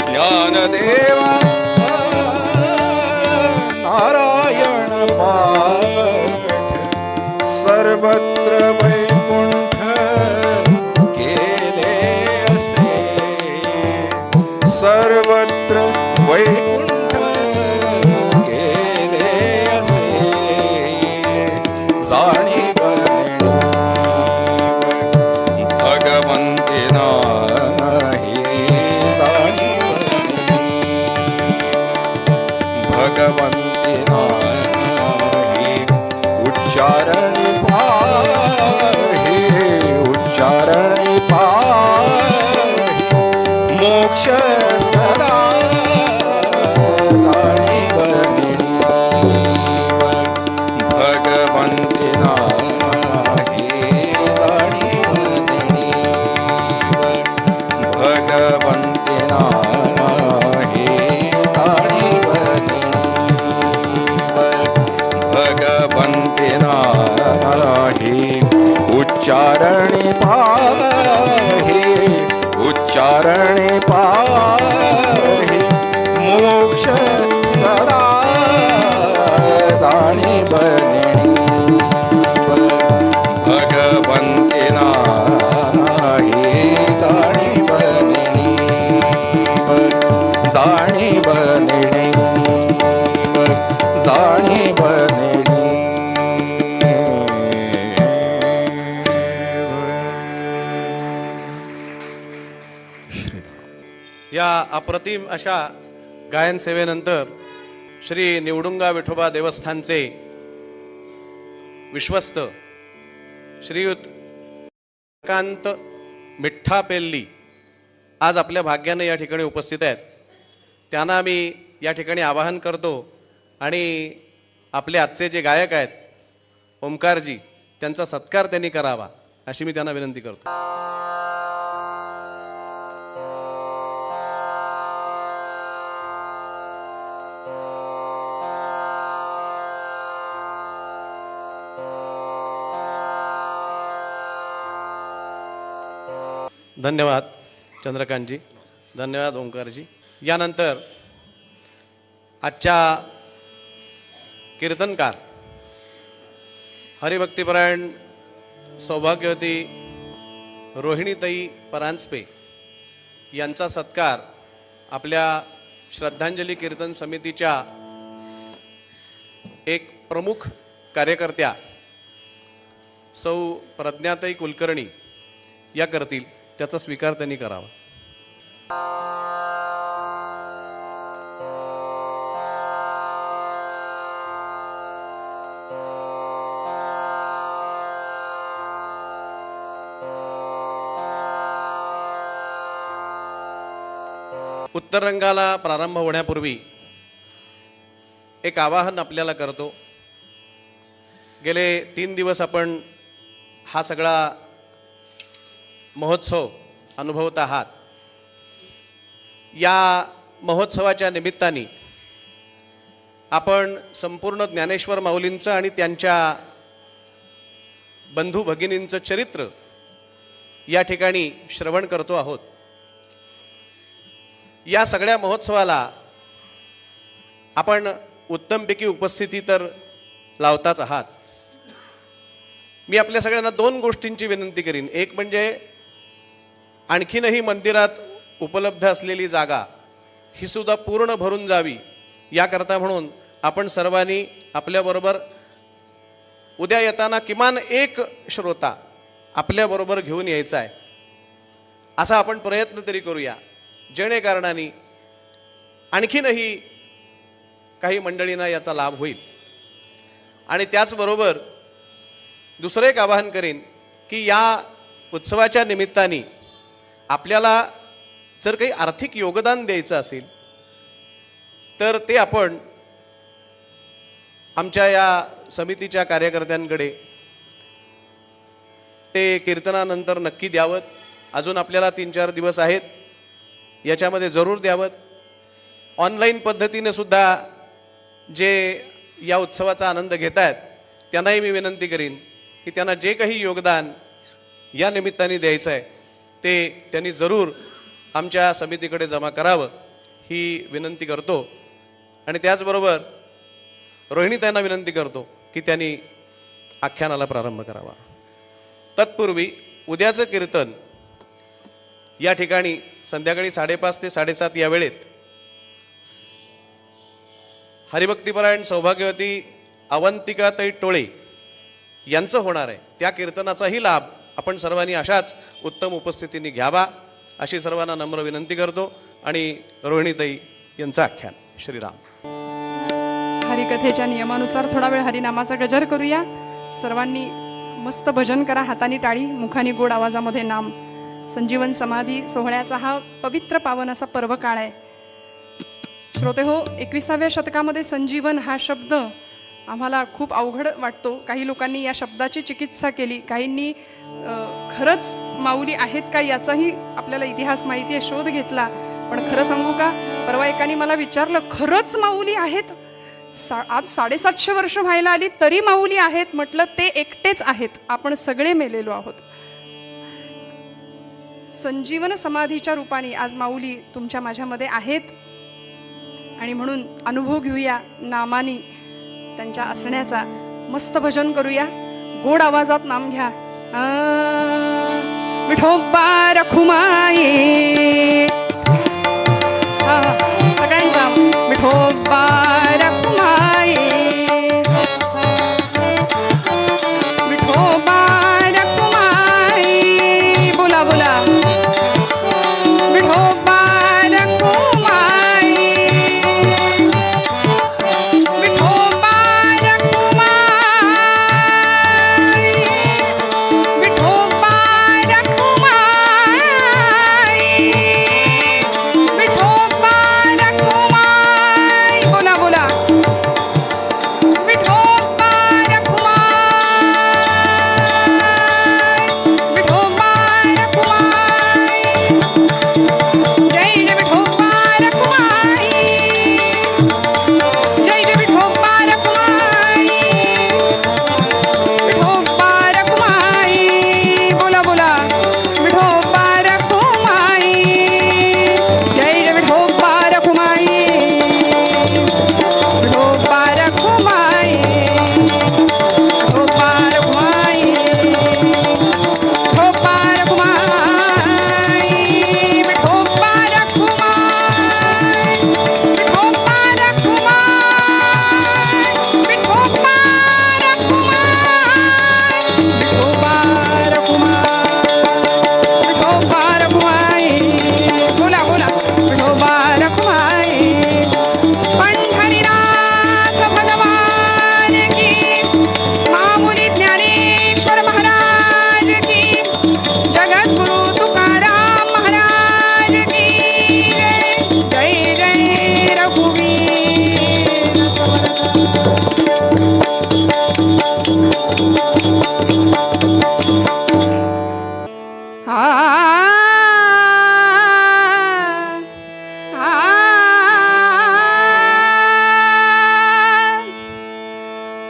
ज्ञानदेवा नारायण पाठ सर्वत्र वैकुंठ केले असे सर्वत्र वैकुंठ केले असे जाणीव भगवंते नाही जाणीव भगवंते नाही उच्चारणी पाहे उच्चारणी पाहे मोक्ष सदा जाणीव भगवंते नाही जाणीव भगवंते नाही जाणीव भगवंते नाही उच्चारणे पाहे उच्चारणे पाहे मोक्ष सदा जाणीव भगवंते नाही जाणीव जाणीव जाणीव या अप्रतिम अशा गायन सेवेनंतर श्री निवडुंगा विठोबा देवस्थानचे विश्वस्त श्रीयुत कांत मिठ्ठा पेल्ली आज आपल्या भाग्याने या ठिकाणी उपस्थित आहेत. त्यांना मी या ठिकाणी आवाहन करतो आणि आपले आजचे जे गायक आहेत ओमकारजी त्यांचा सत्कार त्यांनी करावा अशी मी त्यांना विनंती करतो. धन्यवाद चंद्रकांतजी, धन्यवाद ओंकारजी. यानंतर आजच्या कीर्तनकार हरिभक्तिपरायण सौभाग्यवती रोहिणीताई परांजपे यांचा सत्कार आपल्या श्रद्धांजली कीर्तन समितीच्या एक प्रमुख कार्यकर्त्या सौ प्रज्ञाताई कुलकर्णी या करतील. त्याचा स्वीकार त्यांनी करावा. उत्तर रंगाला प्रारंभ होण्यापूर्वी एक आवाहन आपल्याला करतो. गेले 3 दिवस आपण हा सगळा महोत्सव अनुभवत आहात. या महोत्सवाच्या निमित्ताने आपण संपूर्ण ज्ञानेश्वर माऊलींचं आणि त्यांच्या बंधू भगिनींचं चरित्र या ठिकाणी श्रवण करतो आहोत. या सगळ्या महोत्सवाला आपण उत्तमपैकी उपस्थिती तर लावताच आहात. मी आपल्या सगळ्यांना दोन गोष्टींची विनंती करीन. एक म्हणजे आणखीनही मंदिरात उपलब्ध असलेली जागा ही सुद्धा पूर्ण भरून जावी, याकरता म्हणून आपण सर्वांनी आपल्याबरोबर उद्या येताना किमान एक श्रोता आपल्याबरोबर घेऊन यायचा आहे. असा आपण प्रयत्न तरी करूया, जेणेकारणाने आणखीनही काही मंडळींना याचा लाभ होईल. आणि त्याचबरोबर दुसरं एक आवाहन करेन की या उत्सवाच्या निमित्ताने आपल्याला जर काही आर्थिक योगदान द्यायचं असेल तर ते आपण आमच्या या समितीच्या कार्यकर्त्यांकडे ते कीर्तनानंतर नक्की द्यावं. अजून आपल्याला 3-4 दिवस आहेत, याच्यामध्ये जरूर द्यावं. ऑनलाईन पद्धतीने सुद्धा जे या उत्सवाचा आनंद घेत आहेत त्यांनाही मी विनंती करीन की त्यांना जे काही योगदान या निमित्ताने द्यायचं आहे ते त्यांनी जरूर आमच्या समितीकडे जमा करावं ही विनंती करतो. आणि त्याचबरोबर रोहिणीताईंना विनंती करतो की त्यांनी आख्यानाला प्रारंभ करावा. तत्पूर्वी उद्याचं कीर्तन या ठिकाणी संध्याकाळी 5:30 ते 7:30 या वेळेत हरिभक्तिपरायण सौभाग्यवती अवंतिकाताई टोळे यांचं होणार आहे. त्या कीर्तनाचाही लाभ आपण सर्वांनी अशाच उत्तम उपस्थितीने घ्यावा अशी सर्वांना नम्र विनंती करतो. आणि रोहिणीताई यांचं आख्यान. श्रीराम. हरिकथेच्या नियमानुसार थोडा वेळ हरिनामाचा गजर करूया. सर्वांनी मस्त भजन करा, हातानी टाळी, मुखानी गोड आवाजामध्ये नाम. संजीवन समाधी सोहळ्याचा हा पवित्र पावन असा पर्व काळ आहे. श्रोते हो, 21व्या शतकामध्ये संजीवन हा शब्द आम्हाला खूप अवघड वाटतो. काही लोकांनी या शब्दाची चिकित्सा केली, काहींनी खरंच माऊली आहेत का याचाही आपल्याला इतिहास माहिती आहे, शोध घेतला. पण खरं सांगू का, परवा एकाने मला विचारलं, खरंच माऊली आहेत? आज 750 वर्ष व्हायला आली तरी माऊली आहेत? म्हटलं ते एकटेच आहेत, आपण सगळे मेलेलो आहोत. संजीवन समाधीच्या रूपाने आज माऊली तुमच्या माझ्यामध्ये आहेत. आणि म्हणून अनुभव घेऊया नामानी त्यांच्या असण्याचा. मस्त भजन करूया, गोड आवाजात नाम घ्या. विठोबा रखुमाई, सगळ्यांचा विठोबा रखुमाई, विठोबा रखुमाई, बोला बोला. विठोबा रखुमाई, विठोबा रखुमाई, विठोबा रखुमाई, विठोबा रखुमाई, बोला बोला. विठोबा रखुमाई, विठोबा रखुमाई, जय जय विठोबा रखुमाई, जय जय विठोबा रखुमाई, विठोबा रखुमाई, बोला बोला. विठोबा रखुमाई, जय जय विठोबा रखुमाई, विठोबा रखुमाई, विठोबा रखुमाई, विठोबा रखुमाई, विठोबा रखुमाई, विठोबा रखुमाई, विठोबा रखुमाई, विठोबा रखुमाई, बोला बोला. विठोबा रखुमाई. पंढरीनाथ भगवान की, माऊली ज्ञानेश्वर महाराज की, जगद्गुरु तुकाराम महाराज की जय. जय जय रघुवीर समर्थ.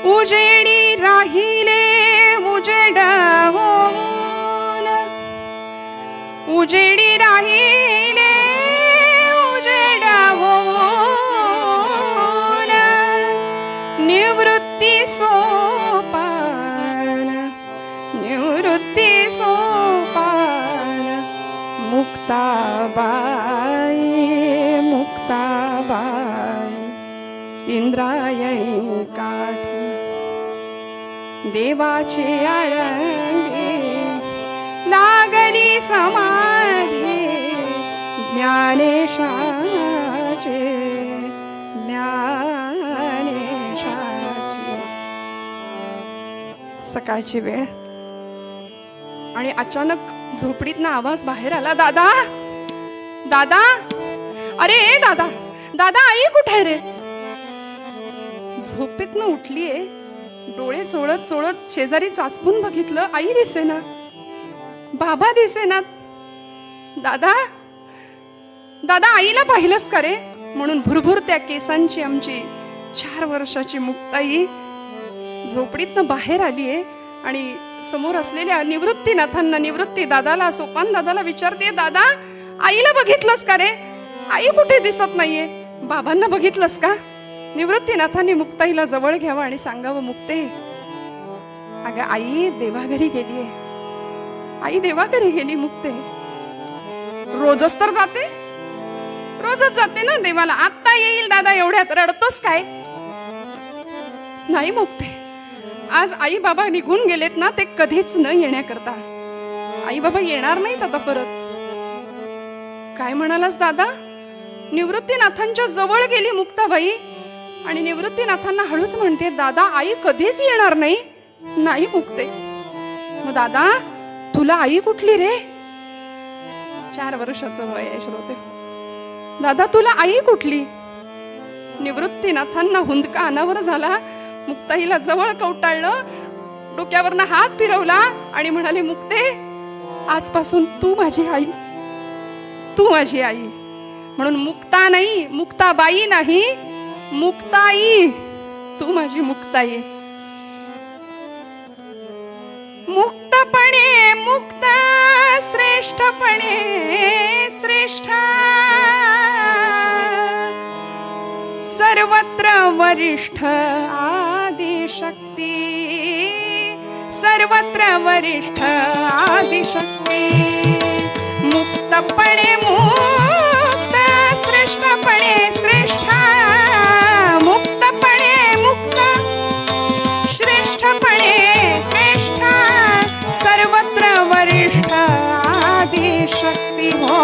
उजेडी राहिले उजेड होऊन, उजेडी राहिले उजेडा होऊन निवृत्ती सोपान निवृत्ती सोपान मुक्ताबाई मुक्ताबाई इंद्रायणी काठी देवाची आळंदी लागली समाधी ज्ञानेशाचे ज्ञानेशाची. सकाळची वेळ आणि अचानक झोपडीतनं आवाज बाहेर आला, दादा दादा, अरे दादा दादा, आई कुठे रे? झोपेतनं उठलीये, डोळे चोळत चोळत शेजारी चाचपून बघितलं, आई दिसेना, बाबा दिसेनात. दादा दादा, आईला पाहिलंस का रे? म्हणून भुरभुर त्या केसांची आमची 4 वर्षाची मुक्ताई झोपडीतनं बाहेर आलीये आणि समोर असलेल्या निवृत्तीनाथांना, निवृत्ती दादाला, सोपान दादाला विचारते, दादा आईला बघितलंस का रे? आई कुठे दिसत नाहीये. बाबांना बघितलंस का? निवृत्तीनाथांनी मुक्ताईला जवळ घ्यावं आणि सांगावं, मुक्ते अगं आई देवाघरी गेलीये, आई देवाघरी गेली. मुक्ते रोजच तर जाते, रोजच जाते ना देवाला, आत्ता येईल दादा, एवढ्यात रडतोस काय? नाही मुक्ते, आज आई बाबा निघून गेलेत ना, ते कधीच न येण्याकरता. आई बाबा येणार नाहीत आता परत. काय म्हणालास दादा? निवृत्तीनाथांच्या जवळ गेली मुक्ताबाई आणि निवृत्तीनाथांना हळूच म्हणते, दादा आई कधीच येणार नाही. नाही मुक्ते. मग दादा तुला आई कुठली रे? 4 वर्षाचं वय आहे श्रोते. दादा तुला आई कुठली? निवृत्तीनाथांना हुंदका अनावर झाला, मुक्ताईला जवळ कवटाळलं, डोक्यावरनं हात फिरवला आणि म्हणाले, मुक्ते आजपासून तू माझी आई, तू माझी आई. म्हणून मुक्ता नाही, मुक्ताबाई नाही, मुक्ताई, तू माझी मुक्ताई. मुक्तपणे मुक्त, श्रेष्ठपणे श्रेष्ठ, सर्वत्र वरिष्ठ आदिशक्ती, सर्वत्र वरिष्ठ आदिशक्ती. मुक्तपणे मुक्त, श्रेष्ठपणे श्रेष्ठ, मुक्तपणे मुक्त, श्रेष्ठपणे श्रेष्ठ, सर्वत्र वरिष्ठ आदिशक्ती. हो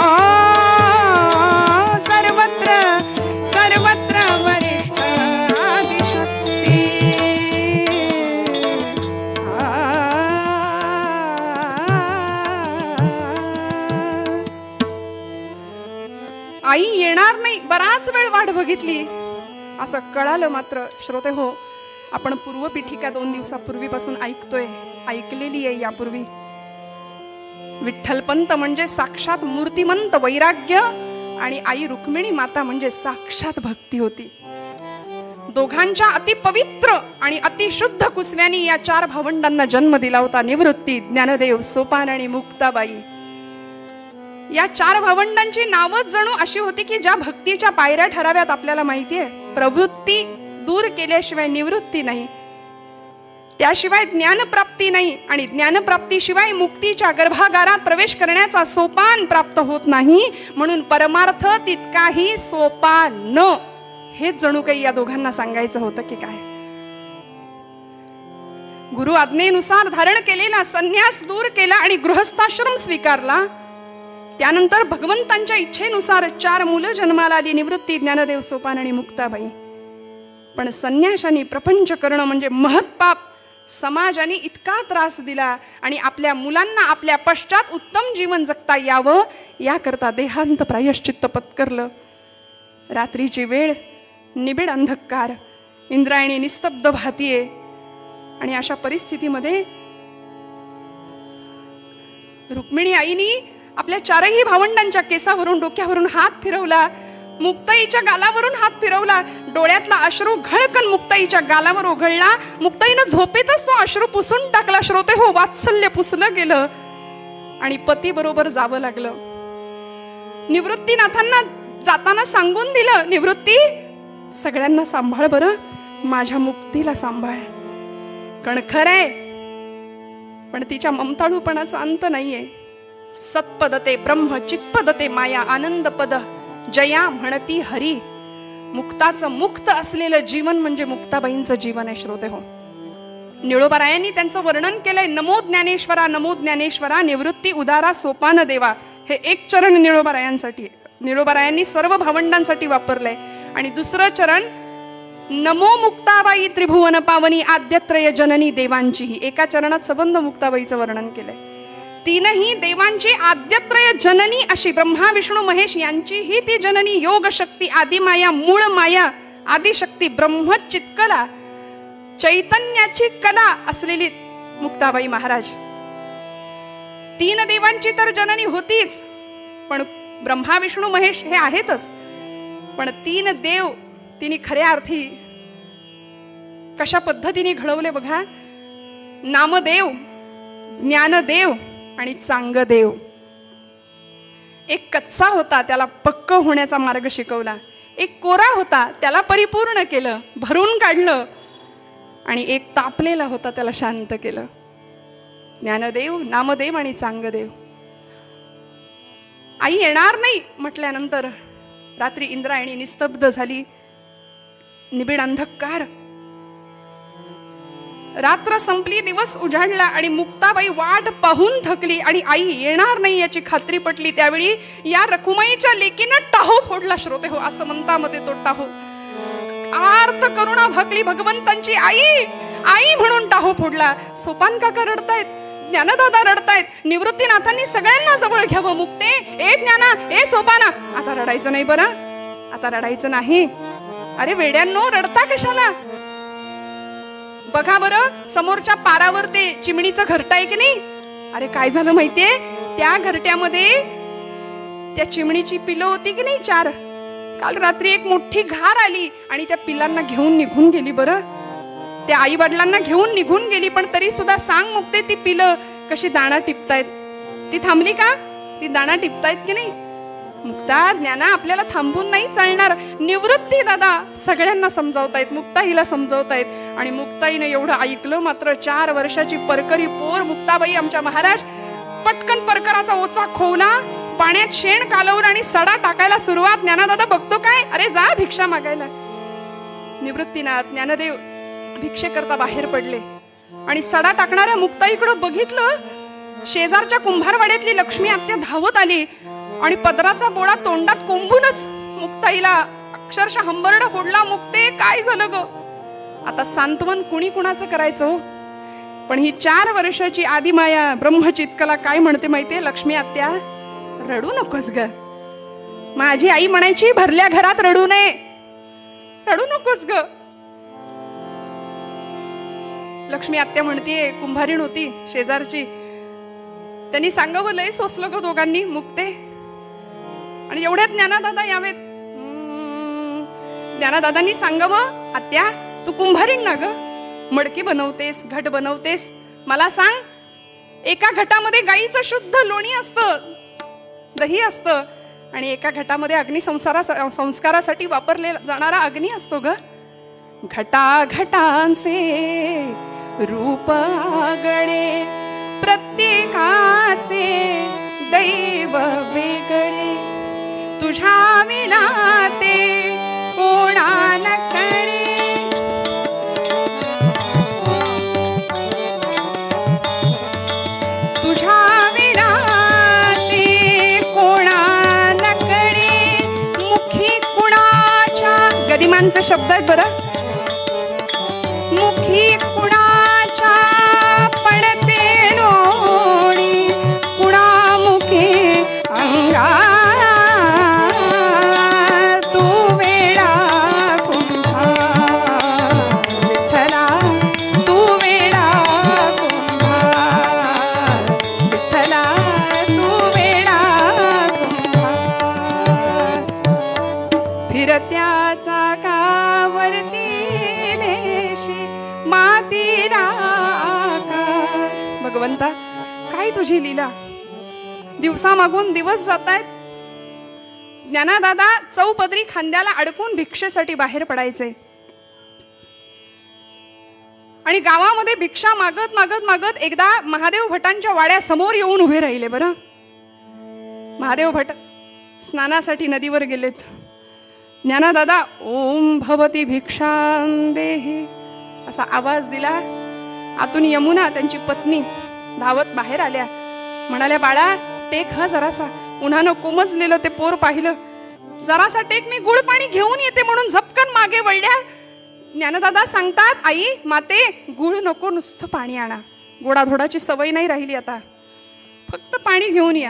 सर्वत्र सर्वत्र वरिष्ठ आदिशक्ती. आई येणार नाही, बराच वेळ वाट बघितली असं कळालं. मात्र श्रोते हो, आपण पूर्वपीठिका 2 दिवसापूर्वीपासून ऐकतोय, ऐकलेली आहे यापूर्वी. विठ्ठलपंत म्हणजे साक्षात मूर्तिमंत वैराग्य आणि आई रुक्मिणी माता म्हणजे साक्षात भक्ती होती. दोघांच्या अतिपवित्र आणि अतिशुद्ध कुसव्यांनी या 4 भावंडांना जन्म दिला होता. निवृत्ती, ज्ञानदेव, सोपान आणि मुक्ताबाई. या 4 भावंडांची नावच जणू अशी होती की ज्या भक्तीच्या पायऱ्या ठराव्यात. आपल्याला माहितीये, प्रवृत्ती दूर केल्याशिवाय निवृत्ती नाही, त्याशिवाय ज्ञानप्राप्ती नाही, आणि ज्ञानप्राप्तीशिवाय मुक्तीच्या गर्भागारात प्रवेश करण्याचा सोपान प्राप्त होत नाही. म्हणून परमार्थ तितकाही सोपान, हेच जणू काही या दोघांना सांगायचं होतं की काय. गुरु आज्ञेनुसार धारण केलेला संन्यास दूर केला आणि गृहस्थाश्रम स्वीकारला. त्यानंतर भगवंतांच्या इच्छेनुसार 4 मुलं जन्माला आली, निवृत्ती, ज्ञानदेव, सोपान आणि मुक्ताबाई. पण संन्याशाने प्रपंच करणं म्हणजे महत्पाप. समाजाने इतका त्रास दिला आणि आपल्या मुलांना आपल्या पश्चात उत्तम जीवन जगता यावं याकरता देहांत प्रायश्चित्त पत्करलं. रात्रीची वेळ, निबिड अंधकार, इंद्रायणी निस्तब्ध भातीये आणि अशा परिस्थितीमध्ये रुक्मिणी आईनी आपल्या 4ही भावंडांच्या केसावरून, डोक्यावरून हात फिरवला, मुक्ताईच्या गालावरून हात फिरवला. डोळ्यातला अश्रू घळकन मुक्ताईच्या गालावर ओघळला. मुक्ताईनं झोपेतच तो अश्रू पुसून टाकला. श्रोते हो, वात्सल्य पुसलं गेलं. आणि पती बरोबर जावं लागलं. निवृत्तीनाथांना जाताना सांगून दिलं, निवृत्ती सगळ्यांना सांभाळ बरं, माझ्या मुक्तीला सांभाळ. कणखर आहे पण तिच्या ममताळूपणाचा अंत नाहीये. सत्पदते ब्रह्म चित्पदते माया आनंद पद जया म्हणती हरी. मुक्ताचं मुक्त असलेलं जीवन म्हणजे मुक्ताबाईंचं जीवन आहे श्रोते हो. निळोबारायांनी त्यांचं वर्णन केलंय, नमो ज्ञानेश्वरा नमो ज्ञानेश्वरा निवृत्ती उदारा सोपान देवा. हे एक चरण निळोबारायांसाठी, निळोबारायांनी सर्व भावंडांसाठी वापरलंय. आणि दुसरं चरण नमो मुक्ताबाई त्रिभुवन पावनी आद्यत्रय जननी देवांचीही. एका चरणात सबंध मुक्ताबाईचं वर्णन केलंय. तीनही देवांची आद्यत्रय जननी अशी ब्रह्मा विष्णू महेश यांचीही ती जननी योग शक्ती आदिमाया मूळ माया आदिशक्ती ब्रह्म चित्कला चैतन्याची कला असलेली मुक्ताबाई महाराज. तीन देवांची तर जननी होतीच, पण ब्रह्मा विष्णू महेश हे आहेतच, पण तीन देव तिने खऱ्या अर्थी कशा पद्धतीने घडवले बघा. नामदेव, ज्ञानदेव आणि चांगदेव. एक कच्चा होता त्याला पक्क होण्याचा मार्ग शिकवला, एक कोरा होता त्याला परिपूर्ण केलं, भरून काढलं, आणि एक तापलेला होता त्याला शांत केलं. ज्ञानदेव, नामदेव आणि चांगदेव. आई येणार नाही म्हटल्यानंतर रात्री इंद्रायणी निस्तब्ध झाली, निबिड अंधकार. रात्र संपली, दिवस उजाडला आणि मुक्ताबाई वाट पाहून थकली आणि आई येणार नाही याची खात्री पटली. त्यावेळी या रखुमाईच्या लेकीनं टाहो फोडला श्रोते हो. असं म्हणतामध्ये तो टाहो आर्त करुणा भकली भगवंतांची आई आई म्हणून टाहो फोडला. सोपान काका रडतायत, ज्ञानदादा रडतायत, निवृत्तीनाथांनी सगळ्यांना जवळ घ्यावं. मुक्ते, ए ज्ञाना, ए सोपाना, आता रडायचं नाही बरं, आता रडायचं नाही. अरे वेड्यांनो, रडता कशाला? बघा बरं, समोरच्या पारावर ते चिमणीचं घरटं आहे की नाही? अरे काय झालं माहितीये, त्या घरट्यामध्ये त्या चिमणीची पिलं होती की नाही 4. काल रात्री एक मोठी घार आली आणि त्या पिलांना घेऊन निघून गेली. बरं, त्या आई वडिलांना घेऊन निघून गेली, पण तरी सुद्धा सांग मुक्ते, ती पिलं कशी दाणा टिपतायत? ती थांबली का? ती दाणा टिपतायत की नाही? मुक्ता, ज्ञाना, आपल्याला थांबून नाही चालणार. निवृत्ती दादा सगळ्यांना समजावतायत, मुक्ताईला समजावतायत. आणि मुक्ताईने एवढं ऐकलं मात्र 4 वर्षाची परकरी पोर मुक्ताबाई आमच्या महाराज पटकन परकराचा ओचा खोवला, पाण्यात शेण कालवून आणि सडा टाकायला सुरुवात. ज्ञानदादा बघतो काय, अरे जा भिक्षा मागायला. निवृत्तीनाथ, ज्ञानदेव भिक्षे करता बाहेर पडले आणि सडा टाकणाऱ्या मुक्ताईकडे बघितलं. शेजारच्या कुंभारवाड्यातली लक्ष्मी आत्या धावत आली आणि पदराचा बोळा तोंडात कोंबूनच मुक्ताईला अक्षरशः हंबरडा फोडला. मुक्ते, काय झालं ग? आता सांत्वन कुणी कुणाचं करायचं? पण ही 4 वर्षाची आदिमाया ब्रह्मचित्कला काय म्हणते माहितीये? लक्ष्मी आत्या, रडू नकोस ग. माझी आई म्हणायची, भरल्या घरात रडू नये, रडू नकोस ग. लक्ष्मी आत्या म्हणतीये, कुंभारीण होती शेजारची, त्यांनी सांगावं, लय सोसलं ग दोघांनी मुक्ते. आणि एवढ्यात ज्ञानदादा यावेत. ज्ञानदादांनी सांगावं, आत्या तू कुंभारीण ना ग, मडकी बनवतेस, घट बनवतेस, मला सांग, एका घटामध्ये गाईचं शुद्ध लोणी असतं, दही असतं, आणि एका घटामध्ये संस्कारासाठी वापरलेला जाणारा अग्नी असतो ग. घटा घटांचे रूप आगळे, प्रत्येकाचे दैव वेगळे, तुझ्या विना ते कोणाला कळे. तुझ्या विना ते कोणाला कळे, मुखी कुणाच्या, गदिमांचे शब्द आहेत बरं, मुखी कुणाच्या पडते लोणी, कुणामुखे अंगा तू वेळा कुंभार, विठ्ठला तू वेळा कुंभार, विठ्ठला तू वेळा कुंभार. फिरत्या चाकावरती देशी मातीला आकार. भगवंता, काय तुझी लीला, दिवसामागून दिवस जात आहेत. ज्ञानादादा चौपदरी खांद्याला अडकून भिक्षेसाठी बाहेर पडायचे आणि गावामध्ये भिक्षा मागत मागत मागत एकदा महादेव भटांच्या वाड्यासमोर येऊन उभे राहिले. बरं, महादेव भट स्नानासाठी नदीवर गेलेत. ज्ञानादादा ओम भवती भिक्षां देहि असा आवाज दिला. आतून यमुना त्यांची पत्नी धावत बाहेर आल्या. म्हणाल्या, बाळा टेक हा जरासा. उन्हानं कोमजलेलं ते पोर पाहिलं. जरासा टेक, मी गुळ पाणी घेऊन येते म्हणून झपकन मागे वळल्या. ज्ञानदादा सांगतात, आई माते गुळ नको, नुसतं पाणी आणा. गोडाधोडाची सवय नाही राहिली आता, फक्त पाणी घेऊन या.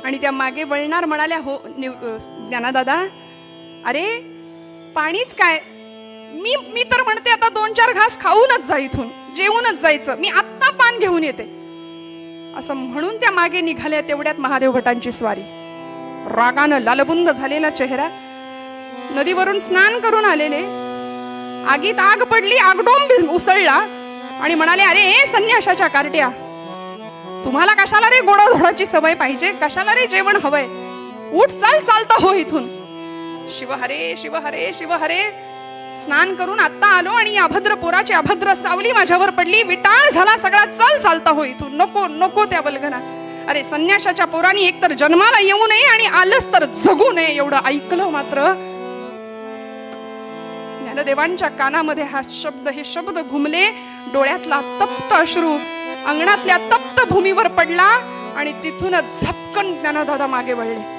आणि त्या मागे वळणार म्हणाल्या, हो ज्ञानदादा, अरे पाणीच काय, मी तर म्हणते आता 2-4 घास खाऊनच जा, इथून जेवूनच जायचं, मी आत्ता पान घेऊन येते. असं म्हणून त्या मागे निघाल्या. तेवढ्यात महादेव भटांची स्वारी. रागानं लालबुंद झालेला चेहरा, नदीवरून स्नान करून आलेले, आगीत आग पडली, आगडोंब उसळला आणि म्हणाले, अरे संन्याशाच्या कार्ट्या, तुम्हाला कशाला रे गोडाधोडाची सवय पाहिजे, कशाला रे जेवण हवंय, उठ चाल, चालता हो इथून. शिव हरे शिव हरे शिव हरे. स्नान करून आत्ता आलो आणि या अभद्र पोराची अभद्र सावली माझ्यावर पडली, विटाळ झाला सगळा, चल चालता हो इथून, नको नको त्या वल्गना. अरे संन्याशाच्या पोरांनी एकतर जन्माला येऊ नये आणि आलंच तर जगू नये, एवढं ऐकलं मात्र ज्ञानदेवांच्या कानामध्ये हे शब्द घुमले. डोळ्यातला तप्त अश्रू अंगणातल्या तप्त भूमीवर पडला आणि तिथूनच झपकन ज्ञानदादा मागे वळले.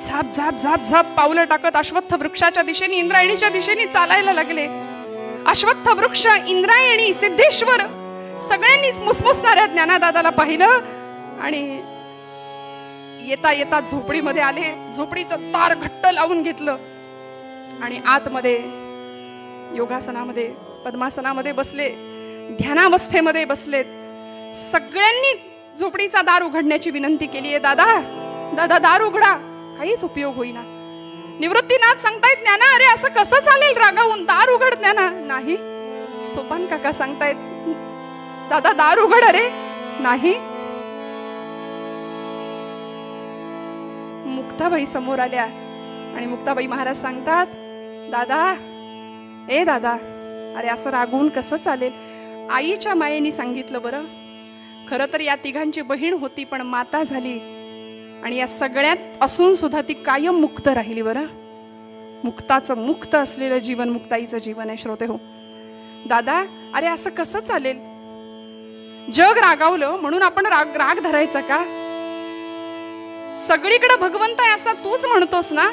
झाप झाप झाप झाप पावलं टाकत अश्वत्थ वृक्षाच्या दिशेने, इंद्रायणीच्या दिशेने चालायला लागले. अश्वत्थ वृक्ष, इंद्रायणी, सिद्धेश्वर सगळ्यांनीच मुसमुसणाऱ्या ज्ञानदादाला पाहिलं आणि येता येता झोपडीमध्ये आले. झोपडीचं दार घट्ट लावून घेतलं आणि आतमध्ये योगासनामध्ये, पद्मासनामध्ये बसले, ध्यानावस्थेमध्ये बसलेत. सगळ्यांनी झोपडीचा दार उघडण्याची विनंती केली आहे. दादा दादा दार उघडा, काहीच उपयोग होईना. निवृत्तीनाथ सांगतायत, ज्ञाना अरे असं कसं चालेल रागावून, दार उघड ज्ञाना. नाही. सोपान काका सांगतायत, दादा दार उघड. अरे नाही. मुक्ताबाई समोर आल्या आणि मुक्ताबाई महाराज सांगतात, दादा ए दादा, अरे असं रागवून कसं चालेल. आईच्या मायेने सांगितलं. बरं, खरं तर या तिघांची बहीण होती पण माता झाली आणि या सगळ्यात असून सुद्धा ती कायम मुक्त राहिली. बरं, मुक्ताचं मुक्त असलेलं जीवन मुक्ताईचं जीवन आहे. श्रोते हो, दादा अरे असं कसं चालेल. जग रागावलं म्हणून आपण राग धरायचा का. सगळीकडे भगवंत आहे असं तूच म्हणतोस ना.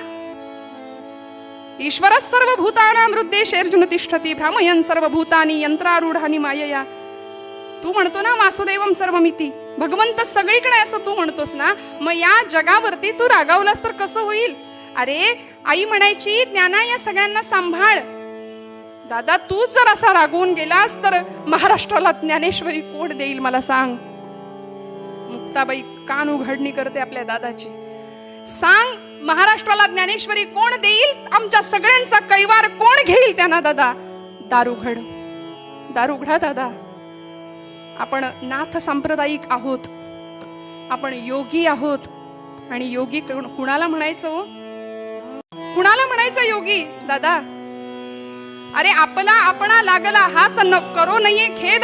ईश्वर सर्वभूतानां हृद्देशेर्जुन तिष्ठति भ्रामयन् सर्वभूतानि यंत्रारूढानि मायया. तू म्हणतो ना वासुदेवम सर्वमिती, भगवंत सगळीकडे असं तू म्हणतोस ना. मग या जगावरती तू रागावलास तर कसं होईल. अरे आई म्हणायची, ज्ञाना या सगळ्यांना सांभाळ. दादा तू जर असा रागवून गेलास तर महाराष्ट्राला ज्ञानेश्वरी कोण देईल मला सांग. मुक्ताबाई कान उघडणी करते आपल्या दादाची. सांग महाराष्ट्राला ज्ञानेश्वरी कोण देईल, आमच्या सगळ्यांचा कैवार कोण घेईल. त्यांना दादा दार उघड, दार उघडा दादा. आपण नाथ सांप्रदायिक आहोत, आपण योगी आहोत. आणि योगी कुणाला म्हणायचं हो, कुणाला म्हणायचं योगी. दादा अरे आपला आपणा लागला हात न करो नये खेद,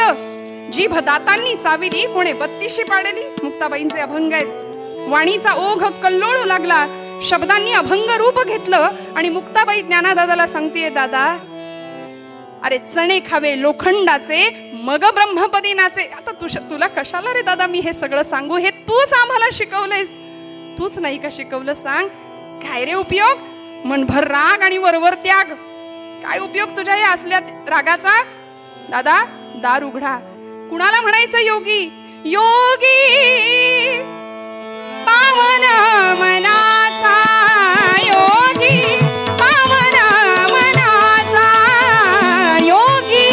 जीभ दातांनी चाविली कोणे बत्तीशी पाडली. मुक्ताबाईंचे अभंग आहेत. वाणीचा ओघ कल्लोळू लागला, शब्दांनी अभंग रूप घेतलं आणि मुक्ताबाई ज्ञानादादाला सांगतेय, दादा अरे चणे खावे लोखंडाचे मग ब्रह्मपदी नाचे. आता तुला कशाला रे दादा मी हे सगळं सांगू, हे तूच आम्हाला शिकवलंयस. तूच नाही का शिकवलं सांग. काय रे उपयोग, मनभर राग आणि वरवर त्याग. काय उपयोग तुझ्या या असल्या रागाचा. दादा दार उघडा. कुणाला म्हणायचं योगी. योगी पावन मनाचा, योगी पावन मनाचा, योगी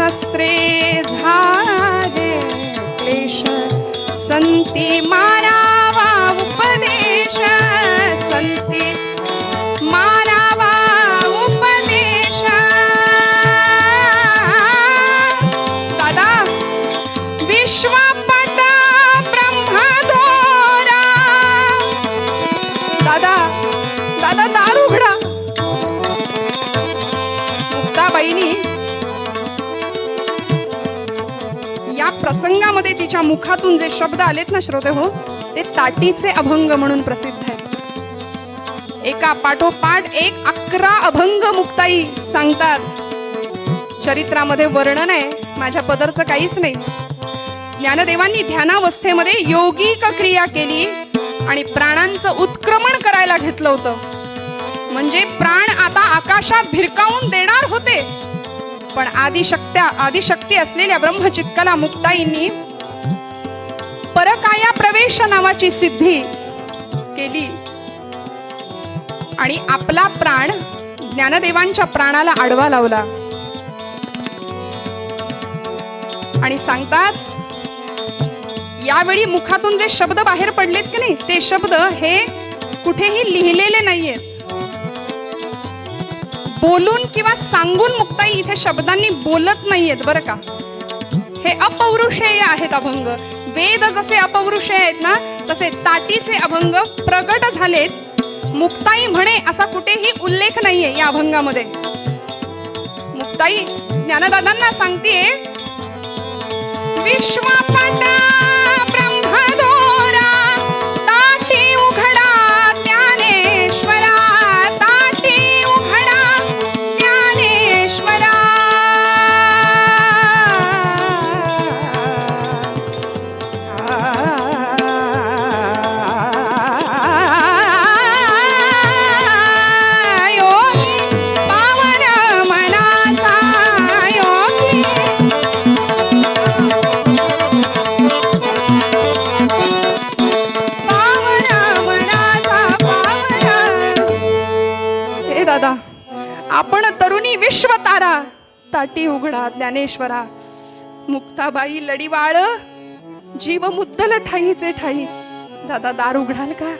शस्त्रे झाले क्लेश, संती मारावा उपदेश, संती मारावा उपदेश. दादा विश्वपट ब्रह्मदोरा, दादा दादा दार उघडा. मुक्ताबाईनी या प्रसंगामध्ये तिच्या मुखातून जे शब्द आलेत ना श्रोते हो, ते ताटीचे अभंग म्हणून प्रसिद्ध आहेत. एका पाठोपाठ एक 11 अभंग मुक्ताई सांगतात. चरित्रामध्ये वर्णन आहे, माझ्या पदरचं काहीच नाही. ज्ञानदेवांनी ध्यानावस्थेमध्ये योगिक क्रिया केली आणि प्राणांचं उत्क्रमण करायला घेतलं होतं. म्हणजे प्राण आता आकाशात भिरकावून देणार होते. पण आदिशक्ती असलेल्या ब्रह्मचित्कला मुक्ताईंनी परकाया प्रवेश नावाची सिद्धी केली आणि आपला प्राण ज्ञानदेवांच्या प्राणाला आडवा लावला. आणि सांगतात यावेळी मुखातून जे शब्द बाहेर पडलेत की नाही, ते शब्द हे कुठेही लिहिलेले नाहीयेत. बोलून किंवा सांगून मुक्ताई इथे शब्दांनी बोलत नाहीयेत बरं का. हे अपौरुषेय आहेत अभंग. वेद जसे अपौरुषेय आहेत ना, तसे ताटीचे अभंग प्रगट झालेत. मुक्ताई म्हणे असा कुठेही उल्लेख नाहीये या अभंगामध्ये. मुक्ताई ज्ञानदादांना सांगतेय, विश्वपटा ब्रह्मदोरा, ताटी उघडा ज्ञानेश्वरा, ताटी उघडा ज्ञानेश्वरा. योगी पावन मनाचा योगी, दादा आपण तरुणी विश्वतारा, ताटी उघडा ज्ञानेश्वरा. मुक्ताबाई लढीवाळ, जीव मुद्दल ठाईचे ठाई. दादा दार उघडाल का,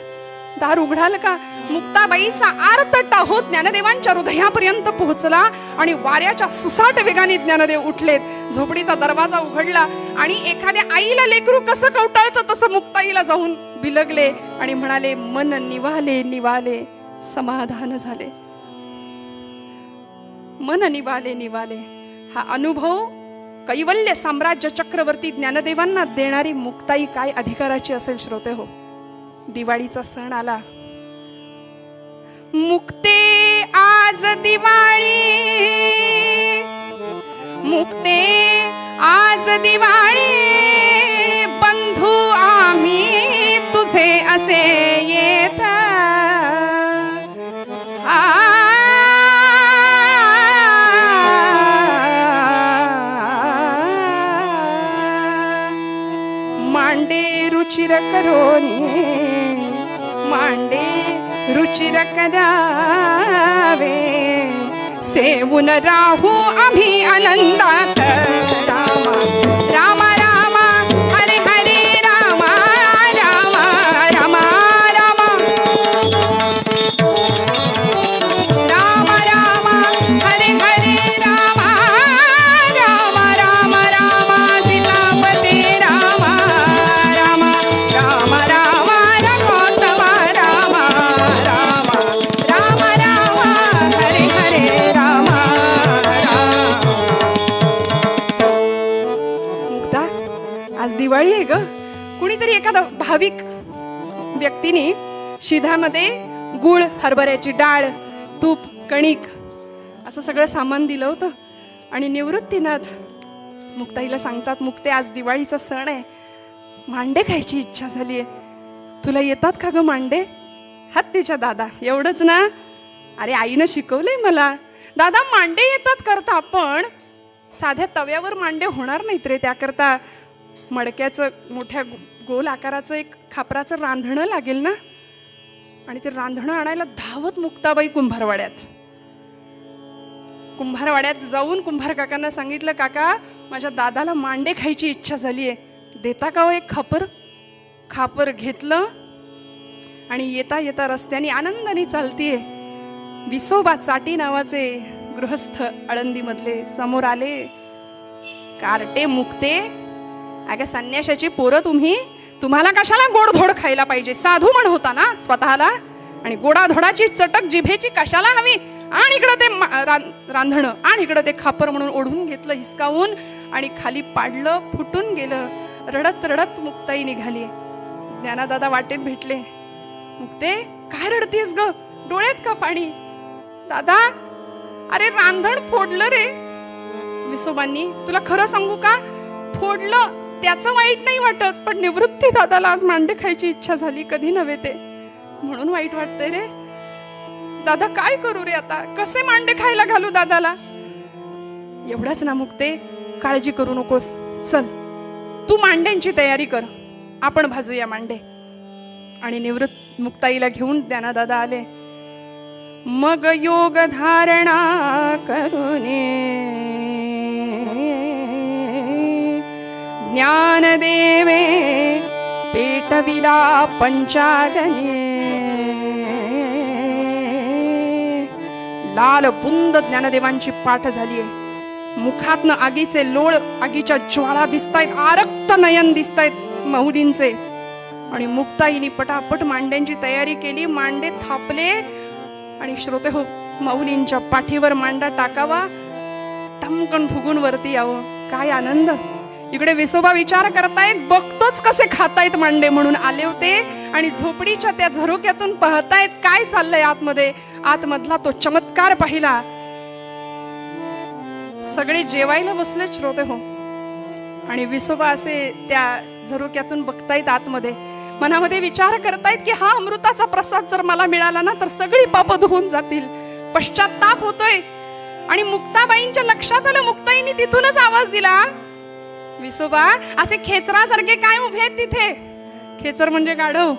दार उघडाल का. मुक्ताबाईचा आर्त टाहो ज्ञानदेवांच्या हृदयापर्यंत पोहोचला आणि वाऱ्याच्या सुसाट वेगाने ज्ञानदेव उठलेत. झोपडीचा दरवाजा उघडला आणि एखाद्या आईला लेकरू कसं कवटाळतं तसं मुक्ताईला जाऊन बिलगले आणि म्हणाले, मन निवाले निवाले समाधान झाले. मन निवाले निवाले. हा अनुभव कैवल्य साम्राज्य चक्रवर्ती ज्ञानदेवांना देणारी मुक्ताई काय अधिकाराची असेल श्रोते हो. दिवाळीचा सण आला. मुक्ते आज दिवाळी, मुक्ते आज दिवाळी, बंधू आम्ही तुझे असे येत. मांडे रुचिर करोनी, मांडे रुचिर करावे, सेवून राहू आम्ही आनंदात. रामा रामा रामा, हरे हरे रामा रामा रामा रामा, रामा रामा हरे हरे रामा रामा रामा रामा, सीतापते रामा रामा रामा रामा, रघोत्तमा रामा रामा रामा रामा, हरे हरे रामा रामा. मुक्ता आज दिवाळी आहे ग. कुणीतरी एखादा भाविक व्यक्तीने शिधामध्ये गुळ, हरभऱ्याची डाळ, तूप, कणिक असं सगळं सामान दिलं होतं. आणि निवृत्तीनाथ मुक्ताईला सांगतात, मुक्ते आज दिवाळीचा सण आहे, मांडे खायची इच्छा झालीये, तुला येतात का ग मांडे. हात तिच्या. दादा एवढंच ना, अरे आईनं शिकवलंय मला. दादा मांडे येतात करता, पण साध्या तव्यावर मांडे होणार नाहीत रे. त्याकरता मडक्याचं मोठ्या गोल आकाराचं एक खापराचं रांधणं लागेल ना. आणि ते रांधणं आणायला धावत मुक्ताबाई कुंभारवाड्यात. कुंभारवाड्यात जाऊन कुंभार काकांना सांगितलं, काका माझ्या दादाला मांडे खायची इच्छा झाली आहे, देता का हो एक खापर? खापर घेतलं आणि येता येता रस्त्याने आनंदाने चालतीये. विसोबा चाटी नावाचे गृहस्थ आळंदीमधले समोर आले. कार्टे मुक्ते, अगं संन्याशाची पोरं तुम्हाला कशाला गोडधोड खायला पाहिजे? साधू म्हण होता ना स्वतःला, आणि गोडाधोडाची चटक जिभेची कशाला हवी? आणि इकडं ते रांधणं, आणि इकडं ते खापर म्हणून ओढून घेतलं हिसकावून आणि खाली पाडलं, फुटून गेलं. रडत रडत मुक्ताई निघाली. ज्ञानादादा वाटेत भेटले. मुक्ते, काय रडतीस ग? डोळ्यात का पाणी? दादा, अरे रांधण फोडलं रे विसोबांनी. तुला खरं सांगू का, फोडलं त्याचं वाईट नाही वाटत, पण निवृत्ती दादाला आज मांडे खायची इच्छा झाली, कधी नव्हे ते, म्हणून वाईट वाटतंय रे. दादा काय करू रे आता? कसे मांडे खायला घालू दादाला? एवढंच ना मुक्ते, काळजी करू नकोस. चल तू मांड्यांची तयारी कर, आपण भाजूया मांडे. आणि निवृत्त मुक्ताईला घेऊन ज्ञानदादा आले. मग योग धारणा करूने ज्ञानदेवे पेटविला पंचागने. लाल बुंद ज्ञानदेवांची पाठ झालीये. मुखातनं आगीचे लोळ, आगीच्या ज्वाळा दिसतायत, आरक्त नयन दिसतायत माऊलींचे. आणि मुक्ताईनी पटापट मांड्यांची तयारी केली. मांडे थापले आणि श्रोते हो, माऊलींच्या पाठीवर मांडा टाकावा, टमकन फुगून वरती यावं. काय आनंद! इकडे विसोबा विचार करतायत, बघतोच कसे खातायत मांडे म्हणून आले होते, आणि झोपडीच्या त्या झरोक्यातून पाहतायत काय चाललंय आतमध्ये. आतमधला तो चमत्कार पाहिला. सगळे जेवायला बसले श्रोते हो, आणि विसोबा असे त्या झरोक्यातून बघतायत आतमध्ये. मनामध्ये विचार करतायत की हा अमृताचा प्रसाद जर मला मिळाला ना तर सगळी पाप धुवून जातील. पश्चाताप होतोय. आणि मुक्ताबाईंच्या लक्षात आलं, मुक्ताईंनी तिथूनच आवाज दिला, विसोबा असे खेचरासारखे काय उभे आहेत तिथे? खेचर म्हणजे गाढव,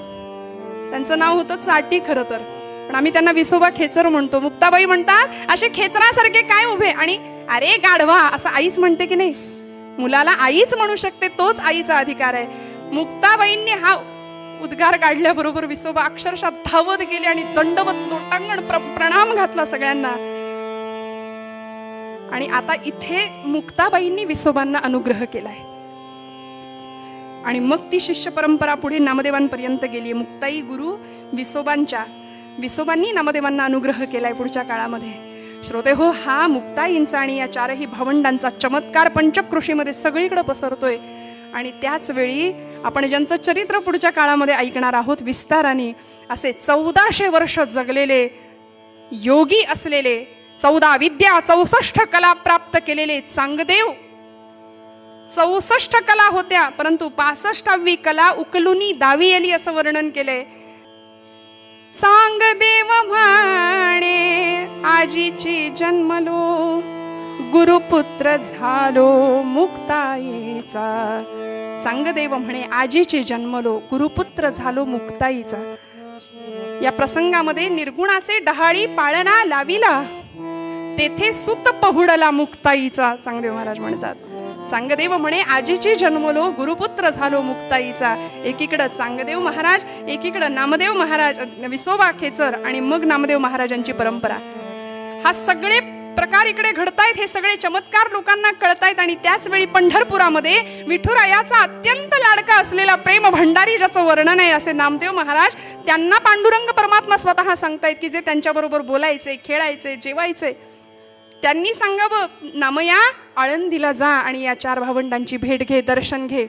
त्यांचं नाव होतं चाटी खरं तर, पण आम्ही त्यांना विसोबा खेचर म्हणतो. मुक्ताबाई म्हणतात असे खेचरासारखे काय उभे? आणि अरे गाढवा असं आईच म्हणते की नाही? मुलाला आईच म्हणू शकते, तोच आईचा अधिकार आहे. मुक्ताबाईंनी हा उद्गार काढल्याबरोबर विसोबा अक्षरशः धावत गेले आणि दंडवत लोटांगण प्रणाम घातला सगळ्यांना. आणि आता इथे मुक्ताबाईंनी विसोबांना अनुग्रह केलाय. आणि मग ती शिष्य परंपरा पुढे नामदेवांपर्यंत गेली. मुक्ताई गुरु विसोबांनी नामदेवांना अनुग्रह केलाय पुढच्या काळामध्ये. श्रोते हो, हा मुक्ताईंचा आणि या चारही भावंडांचा चमत्कार पंचक्रोशीमध्ये सगळीकडे पसरतोय. आणि त्याच वेळी आपण ज्यांचं चरित्र पुढच्या काळामध्ये ऐकणार आहोत विस्ताराने, असे 1400 वर्ष जगलेले, योगी असलेले, 14 विद्या 64 कला प्राप्त केलेले चांगदेव. 64 कला होत्या, परंतु 65वी कला उकलुनी दावी आली असं वर्णन केलंय. चांगदेव म्हणे आजीची जन्मलो, गुरुपुत्र झालो मुक्ताईचा. चांगदेव म्हणे आजीची जन्मलो, गुरुपुत्र झालो मुक्ताईचा. या प्रसंगामध्ये निर्गुणाचे डहाळी पाळणा लाविला, तेथे सुत पहुडला मुक्ताईचा, चांगदेव महाराज म्हणतात. चांगदेव म्हणे आजीची जन्मलो, गुरुपुत्र झालो मुक्ताईचा. एकीकडं चांगदेव महाराज, एकीकडं नामदेव महाराज, विसोबा खेचर, आणि मग नामदेव महाराजांची परंपरा. हा सगळे प्रकार इकडे घडतायत, हे सगळे चमत्कार लोकांना कळतायत. आणि त्याच वेळी पंढरपुरामध्ये विठुरायाचा अत्यंत लाडका असलेला प्रेम भंडारी ज्याचं वर्णन आहे असे नामदेव महाराज, त्यांना पांडुरंग परमात्मा स्वतः सांगतायत की जे त्यांच्याबरोबर बोलायचे, खेळायचे, जेवायचे, त्यांनी सांगावं, नामया आळंदीला जा आणि या 4 भावंडांची भेट घे, दर्शन घे.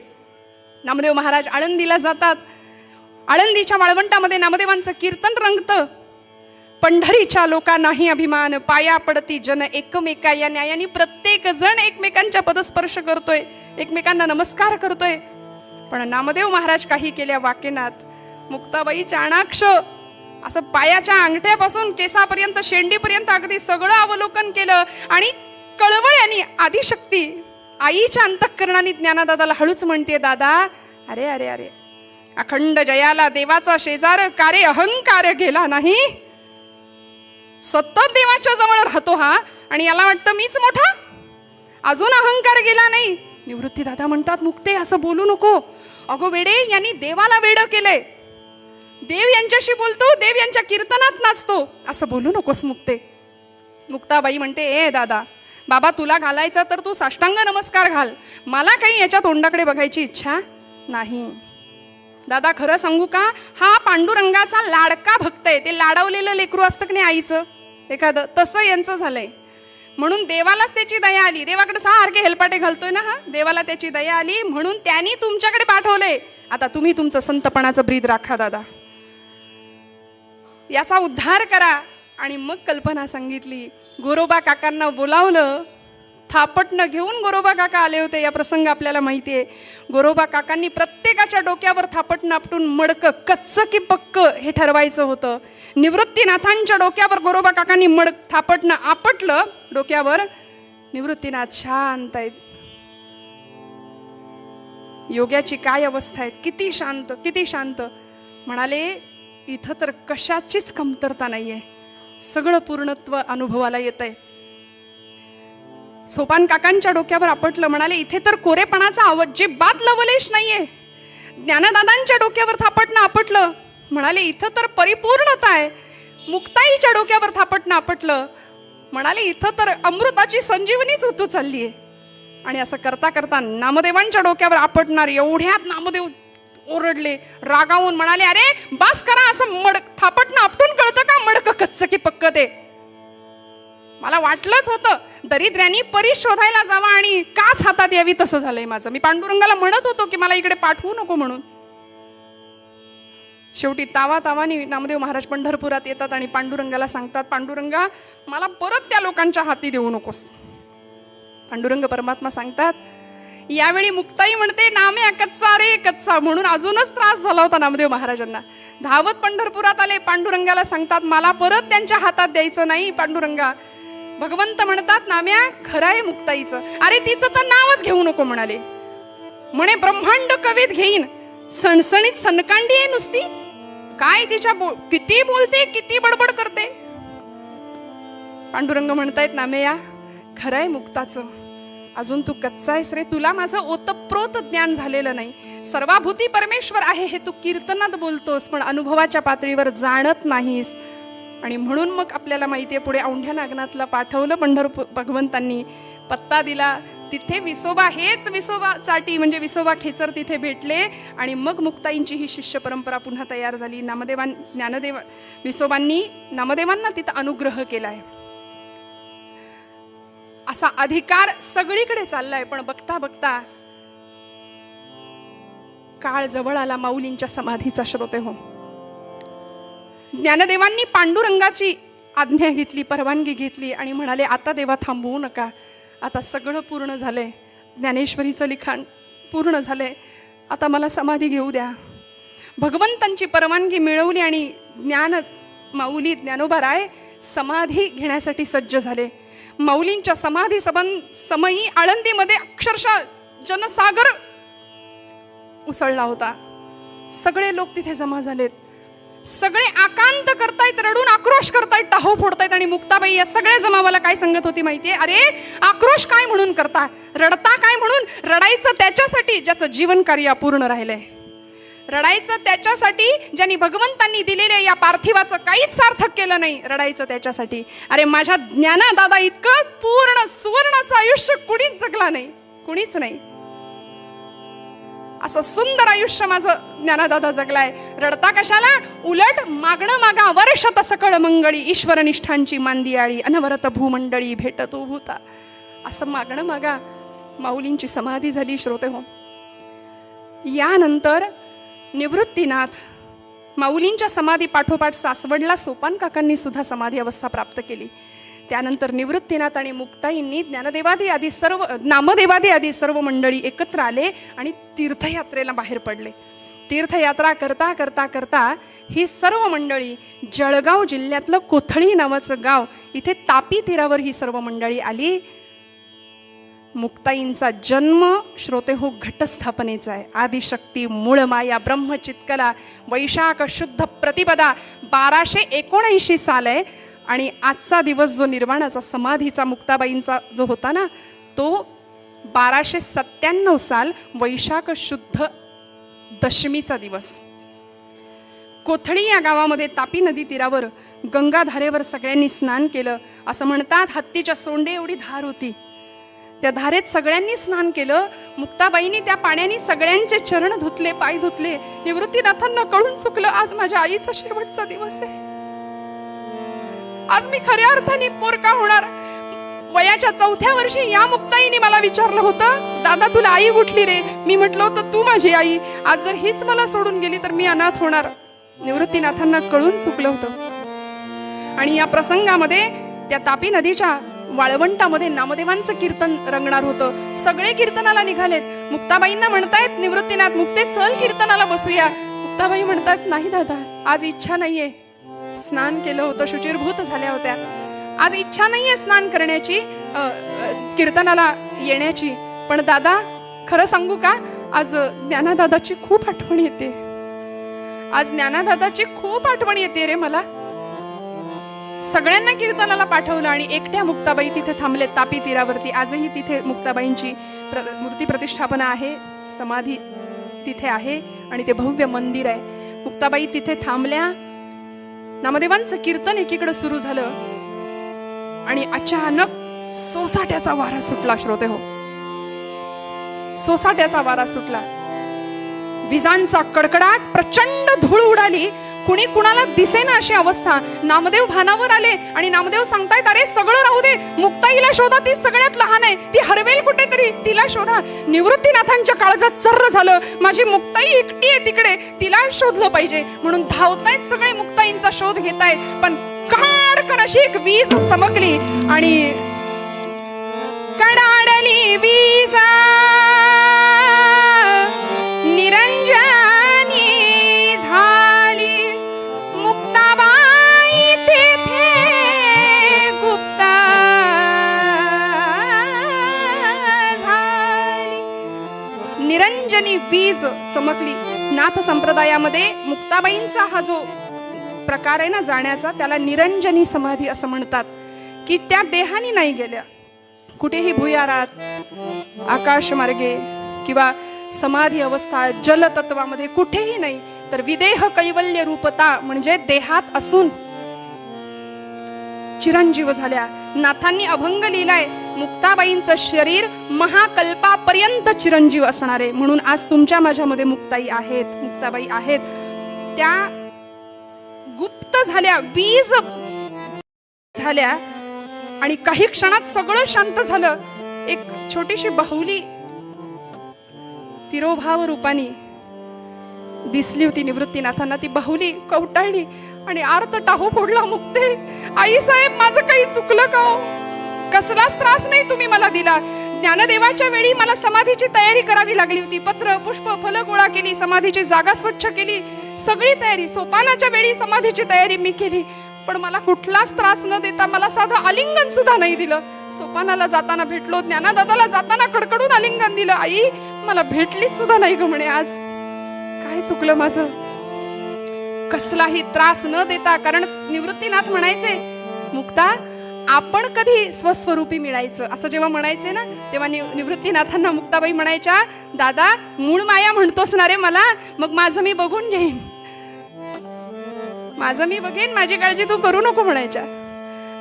नामदेव महाराज आळंदीला जातात. आळंदीच्या वाळवंटामध्ये नामदेवांचं कीर्तन रंगतं. पंढरीच्या लोकांनाही अभिमान, पाया पडती जन एकमेका. या न्यायाने प्रत्येक जण एकमेकांच्या पदस्पर्श करतोय, एकमेकांना नमस्कार करतोय. पण नामदेव महाराज काही केल्या वाकेनात. मुक्ताबाई चाणाक्ष असं पायाच्या अंगठ्यापासून केसापर्यंत, शेंडीपर्यंत अगदी सगळं अवलोकन केलं. आणि कळवळ्याने आदिशक्ती आईच्या अंतःकरणाने ज्ञानदादाला हळूच म्हणते, दादा अरे अरे अरे, अखंड जयाला देवाचा शेजार, कारे अहंकार गेला नाही. सतत देवाच्या जवळ राहतो हा, आणि याला वाटतं मीच मोठा, अजून अहंकार गेला नाही. निवृत्ती दादा म्हणतात, मुक्ते असं बोलू नको. अगो वेडे, यांनी देवाला वेड केलंय. देव यांच्याशी बोलतो, देव यांच्या कीर्तनात नाचतो, असं बोलू नकोस मुक्ते. मुक्ताबाई म्हणते, ए दादा, बाबा तुला घालायचा तर तू साष्टांग नमस्कार घाल, मला काही याच्या तोंडाकडे बघायची इच्छा नाही. दादा खरं सांगू का, हा पांडुरंगाचा लाडका भक्त आहे. ते लाडवलेलं लेकरू असतं की नाही आईचं एखादं, तसं यांचं झालंय. म्हणून देवालाच त्याची दया आली. देवाकडे सारखे हेलपाटे घालतोय ना हा, देवाला त्याची दया आली म्हणून त्यांनी तुमच्याकडे पाठवले. आता तुम्ही तुमचं संतपणाचं ब्रीद राखा दादा, याचा उद्धार करा. आणि मग कल्पना सांगितली. गोरोबा काकांना बोलावलं, थापटणं घेऊन गोरोबा काका आले होते. या प्रसंग आपल्याला माहिती आहे. गोरोबा काकांनी प्रत्येकाच्या डोक्यावर थापटणं आपटून मडकं, कच्चं की पक्क हे ठरवायचं होतं. निवृत्तीनाथांच्या डोक्यावर गोरोबा काकांनी थापटणं आपटलं डोक्यावर. निवृत्तीनाथ शांत आहेत. योग्याची काय अवस्था आहे, किती शांत, किती शांत. म्हणाले, इथं तर कशाचीच कमतरता नाहीये, सगळं पूर्णत्व अनुभवाला येत आहे. सोपान काकांच्या डोक्यावर आपटलं. म्हणाले, इथे तर कोरेपणाचा अजिबात लवलेश नाहीये. ज्ञानदादांच्या डोक्यावर थापटणं आपटलं. म्हणाले, इथं तर परिपूर्णता आहे. मुक्ताईच्या डोक्यावर थापटणं आपटलं. म्हणाले, इथं तर अमृताची संजीवनीच होतो चालली आहे. आणि असं करता करता नामदेवांच्या डोक्यावर आपटणार एवढ्यात नामदेव ओरडले, रागावून म्हणाले, अरे बास करा, असं थापटणं आपटून कळतं का मडक कच्चं की पक्क ते. मला वाटलंच होतं दरिद्र्यांनी परी शोधायला जावा आणि काच हातात यावी, तसं झालंय माझं. मी पांडुरंगाला म्हणत होतो की मला इकडे पाठवू नको म्हणून. शेवटी तावातावानी नामदेव महाराज पंढरपुरात येतात आणि पांडुरंगाला सांगतात, पांडुरंगा मला परत त्या लोकांच्या हाती देऊ नकोस. पांडुरंग परमात्मा सांगतात, यावेळी मुक्ताई म्हणते, नाम्या कच्चा रे कच्चा, म्हणून अजूनच त्रास झाला होता नामदेव महाराजांना. धावत पंढरपुरात आले, पांडुरंगाला सांगतात, मला परत त्यांच्या हातात द्यायचं नाही पांडुरंगा. भगवंत म्हणतात, नाम्या खरं आहे मुक्ताईचं, अरे तिचं तर नावच घेऊ नको म्हणाले. म्हणे ब्रह्मांड कवीत घेईन, सणसणीत सनकांडी आहे नुसती, काय तिच्या किती बोलते, किती बडबड करते. पांडुरंग म्हणतायत, नाम्या खरं आहे मुक्ताचं, अजून तू कच्चा आहेस रे, तुला माझं ओतप्रोत ज्ञान झालेलं नाही. सर्वाभूती परमेश्वर आहे हे तू कीर्तनात बोलतोस, पण अनुभवाच्या पातळीवर जाणत नाहीस. आणि म्हणून मग आपल्याला माहिती आहे, पुढे औंढ्या नागनाथला पाठवलं पंढरपूर भगवंतांनी, पत्ता दिला. तिथे विसोबा हेच विसोबा चाटी म्हणजे विसोबा खेचर तिथे भेटले. आणि मग मुक्ताईंची ही शिष्य परंपरा पुन्हा तयार झाली. विसोबांनी नामदेवांना तिथं अनुग्रह केलाय. असा अधिकार सगळीकडे चाललाय. पण बघता बघता काळ जवळ आला माऊलींच्या समाधीचा. श्रोते हो, ज्ञानदेवांनी पांडुरंगाची आज्ञा घेतली, परवानगी घेतली आणि म्हणाले, आता देवा थांबवू नका, आता सगळं पूर्ण झालंय, ज्ञानेश्वरीचं लिखाण पूर्ण झालंय, आता मला समाधी घेऊ द्या. भगवंतांची परवानगी मिळवली आणि माऊली ज्ञानोबा राय समाधी घेण्यासाठी सज्ज झाले. माऊलींच्या समाधी समयी आळंदीमध्ये अक्षरशः जनसागर उसळला होता. सगळे लोक तिथे जमा झालेत. सगळे आकांत करतायत, रडून आक्रोश करतायत, टाहो फोडतायत. आणि मुक्ताबाई या सगळ्या जमावाला काय सांगत होती माहितीये, अरे आक्रोश काय म्हणून करता, रडता काय म्हणून, रडायचं त्याच्यासाठी ज्याचं जीवन कार्य अपूर्ण राहिलंय, रडायचं त्याच्यासाठी ज्यांनी भगवंतांनी दिलेल्या या पार्थिवाचं काहीच सार्थक केलं नाही, रडायचं त्याच्यासाठी. अरे माझ्या ज्ञानदादा इतकं पूर्ण सुवर्णाचं आयुष्य कुणीच जगला नाही, कुणीच नाही. असं सुंदर आयुष्य माझं ज्ञानदादा जगलाय. रडता कशाला, उलट मागणं मागा वर्षत सकळ मंगळी, ईश्वरनिष्ठांची मांदियाळी, अनवरत भूमंडळी भेटतो भूता. असं मागणं मागा. माऊलींची समाधी झाली. श्रोते हो, यानंतर निवृत्तीनाथ माऊलींच्या समाधी पाठोपाठ सासवडला सोपान काकांनी सुद्धा समाधी अवस्था प्राप्त केली. त्यानंतर निवृत्तीनाथ आणि मुक्ताईंनी नामदेवादी आदी सर्व मंडळी एकत्र आले आणि तीर्थयात्रेला बाहेर पडले. तीर्थयात्रा करता करता करता ही सर्व मंडळी जळगाव जिल्ह्यातलं कोथळी नावाचं गाव, इथे तापी तीरावर ही सर्व मंडळी आली. मुक्ताईंचा जन्म श्रोते हो घटस्थापनेचा आहे. आदिशक्ती मूळ माया ब्रह्मचित्कला वैशाख शुद्ध प्रतिपदा 1279 साल आहे. आणि आजचा दिवस जो निर्वाणाचा समाधीचा मुक्ताबाईंचा जो होता ना, तो 1297 साल वैशाख शुद्ध दशमीचा दिवस. कोथळी या गावामध्ये तापी नदी तीरावर गंगाधारेवर सगळ्यांनी स्नान केलं. असं म्हणतात हत्तीच्या सोंडे एवढी धार होती, त्या धारेत सगळ्यांनी स्नान केलं. मुक्ताबाईंनी त्या पाण्याने सगळ्यांचे चरण धुतले, पाय धुतले. निवृत्तीनाथांना कळून चुकलं, आज माझ्या आईचा शेवटचा दिवस आहे, आज मी खऱ्या अर्थाने पोरका होणार. वयाच्या 4थ्या वर्षी या मुक्ताईने मला विचारलं होतं, दादा तुला आई कुठली रे? मी म्हटलं होतं तू माझी आई. आज जर हीच मला सोडून गेली तर मी अनाथ होणार. निवृत्तीनाथांना कळून चुकलं होतं. आणि या प्रसंगामध्ये त्या तापी नदीच्या वाळवंटामध्ये नामदेवांचं कीर्तन रंगणार होतं. सगळे कीर्तनाला निघालेत. मुक्ताबाईंना म्हणतायत निवृत्तीनाथ, मुक्ते चल कीर्तनाला बसूया. मुक्ताबाई म्हणतात नाही दादा, आज इच्छा नाहीये. स्नान केलं होतं, शुचिरभूत झाल्या होत्या, आज इच्छा नाहीये स्नान करण्याची, कीर्तनाला येण्याची. पण दादा खरं सांगू का, आज ज्ञानादादाची खूप आठवण येते, आज ज्ञानादादाची खूप आठवण येते रे मला. सगळ्यांना कीर्तनाला पाठवलं आणि एकट्या मुक्ताबाई तिथे थांबले तापी तीरावरती. आजही तिथे मुक्ताबाईंची मूर्ती प्रतिष्ठापना आहे, समाधी तिथे आहे आणि ते भव्य मंदिर आहे. मुक्ताबाई तिथे थांबल्या. नामदेवांचं कीर्तन एकीकडे सुरू झालं आणि अचानक सोसाट्याचा वारा सुटला. श्रोते हो, सोसाट्याचा वारा सुटला. विजांचा कडकडाट, प्रचंड धूळ उडाली. कुणी कुणाला दिसेना अशी अवस्था. नामदेव भानावर आले आणि नामदेव सांगतायत, अरे सगळं राहू दे, मुक्ताईला शोधा, ती सगळ्यात लहान आहे, ती हरवेल कुठेतरी, तिला शोधा. निवृत्तीनाथांच्या काळजात चर्र झालं, माझी मुक्ताई एकटी आहे तिकडे, तिला शोधलं पाहिजे. म्हणून धावतायत सगळे, मुक्ताईंचा शोध घेतायत. पण काडकन अशी एक वीज चमकली आणि कडाडली वीज निरंजनी झाली. मुक्ताबाई तेथे गुप्ता झाली. निरंजनी वीज चमकली. नाथ संप्रदायामध्ये मुक्ताबाईंचा हा जो प्रकार आहे ना जाण्याचा, त्याला निरंजनी समाधी असं म्हणतात. की त्या देहानी नाही गेल्या, कुठेही भुयारात, आकाशमार्गे किंवा समाधी अवस्था जलतत्वामध्ये कुठेही नाही, तर विदेह कैवल्य रूपता म्हणजे देहात असून चिरंजीव झाल्या. नाथांनी अभंग लिहिलाय, मुक्ताबाईंचं शरीर महाकल्पापर्यंत चिरंजीव असणार आहे. म्हणून आज तुमच्या माझ्यामध्ये मुक्ताई आहेत, मुक्ताबाई आहेत. त्या गुप्त झाल्या, वीज झाल्या आणि काही क्षणात सगळं शांत झालं. एक छोटीशी बाहुली तिरोभाव रूपाने दिसली होती निवृत्तीनाथांना. ती बाहुली कवटाळली आणि आर्त टाहो फोडला, मुक्ते आई साहेब माझं काही चुकलं का हो? कसलाच त्रास नाही तुम्ही मला दिला. ज्ञानदेवाच्या वेळी मला समाधीची तयारी करावी लागली होती. पत्र पुष्प फल गोळा केली, समाधीची जागा स्वच्छ केली, सगळी तयारी. सोपानाच्या वेळी समाधीची तयारी मी केली, पण मला कुठलाच त्रास न देता मला साधं आलिंगन सुद्धा नाही दिलं. सोपानाला जाताना भेटलो, ज्ञानदादाला जाताना कडकडून आलिंगन दिलं. आई मला भेटली सुद्धा नाही ग म्हणे. आज काय चुकलं माझं? कसलाही त्रास न देता. कारण निवृत्तीनाथ म्हणायचे, मुक्ता आपण कधी स्वस्वरूपी मिळायचं असं जेव्हा म्हणायचे ना, तेव्हा निवृत्तीनाथांना मुक्ताबाई म्हणायच्या, दादा मूळ माया म्हणतोस ना रे मला, मग माझं मी बघून घेईन, माझं मी बघेन, माझी काळजी तू करू नको म्हणायच्या.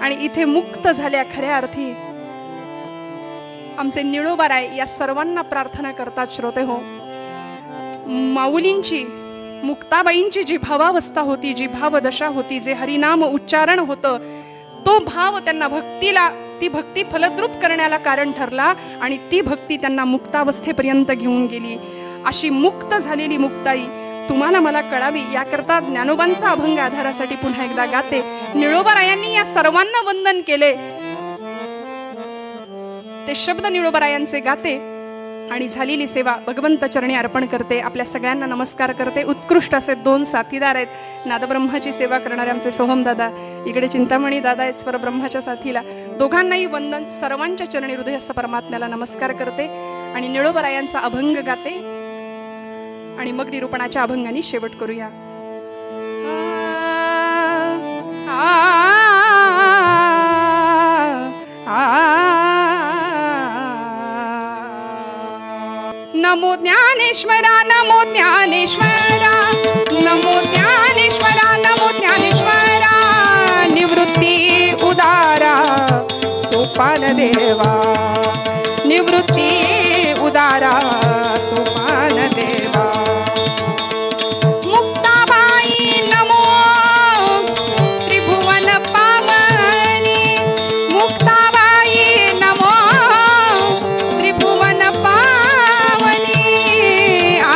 आणि इथे मुक्त झाल्या खऱ्या अर्थी. आमचे निळोबाराय या सर्वांना प्रार्थना करतात. श्रोते हो, माऊलींची मुक्ताबाईंची जी भावावस्था होती, जी भावदशा होती, जे हरिनाम उच्चारण होतं, तो भाव त्यांना भक्तीला, ती भक्ती फलद्रूप करण्याला कारण ठरला आणि ती भक्ती त्यांना मुक्तावस्थेपर्यंत घेऊन गेली. अशी मुक्त झालेली मुक्ताई तुम्हाला मला कळावी याकरता ज्ञानोबांचा अभंग आधारासाठी पुन्हा एकदा गाते. निळोबारायांनी या सर्वांना वंदन केले, ते शब्द निळोबारायांचे गाते आणि झालेली सेवा भगवंत चरणी अर्पण करते. आपल्या सगळ्यांना नमस्कार करते. उत्कृष्ट असे 2 साथीदार आहेत. नादब्रह्माची सेवा करणारे आमचे सोहम दादा, इकडे चिंतामणी दादा आहेत स्वरब्रह्माच्या साथीला. दोघांनाही वंदन. सर्वांच्या चरणी हृदयस्थ परमात्म्याला नमस्कार करते आणि निळोबरायांचा अभंग गाते आणि मग निरूपणाच्या अभंगाने शेवट करूया. नमो ज्ञानेश्वरा नमो ज्ञानेश्वरा नमो ज्ञानेश्वरा नमो ज्ञानेश्वरा निवृत्ती उदारा सोपान देवा निवृत्ती उदारा सोपान देवा मुक्ताबाई नमो त्रिभुवन पावनी मुक्ताबाई नमो त्रिभुवन पावनी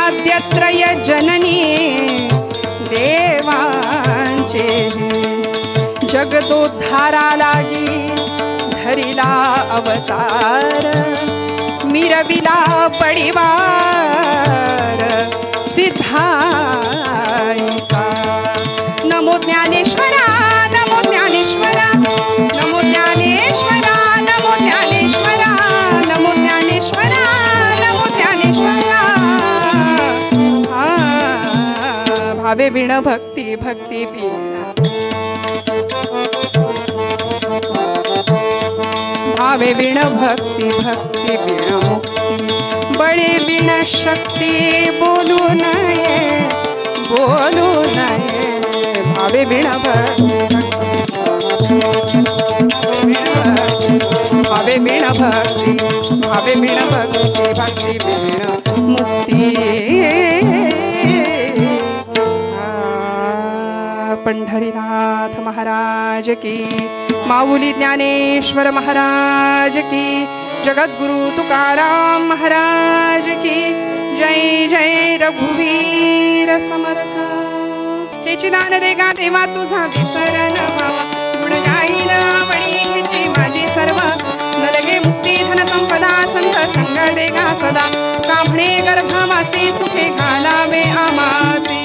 आद्यत्रय जननी देवांचे जगदोद्धारा लागी धरिला अवतार मिरविला पडिवार सिद्धाईचा नमो ज्ञानेश्वरा नमो ज्ञानेश्वरा नमो ज्ञानेश्वरा नमो ज्ञानेश्वरा नमो ज्ञानेश्वरा नमो ज्ञानेश्वरा भावे बिण भक्ती भक्ती बिण भावे बिण भक्ती भक्ती बिण मुक्ती बळे बिण शक्ती बोलू नये भावे बिण भक्ती भावे बिण भक्ती भावे बिण भक्ती भक्ती बिण मुक्ती पंढरीनाथ महाराज की माऊली ज्ञानेश्वर महाराज की जगद्गुरु तुकाराम महाराज की जय जय रघुवीर समर्थ हे चिदान देगा देवा तुझा विसर न व्हावा गुण गाईन आवडी ह्याची माझी सर्व न लगे मुक्ती धन संपदा संत संग देगा सदा कांभणे गर्भामासी सुखे घालावे आमासी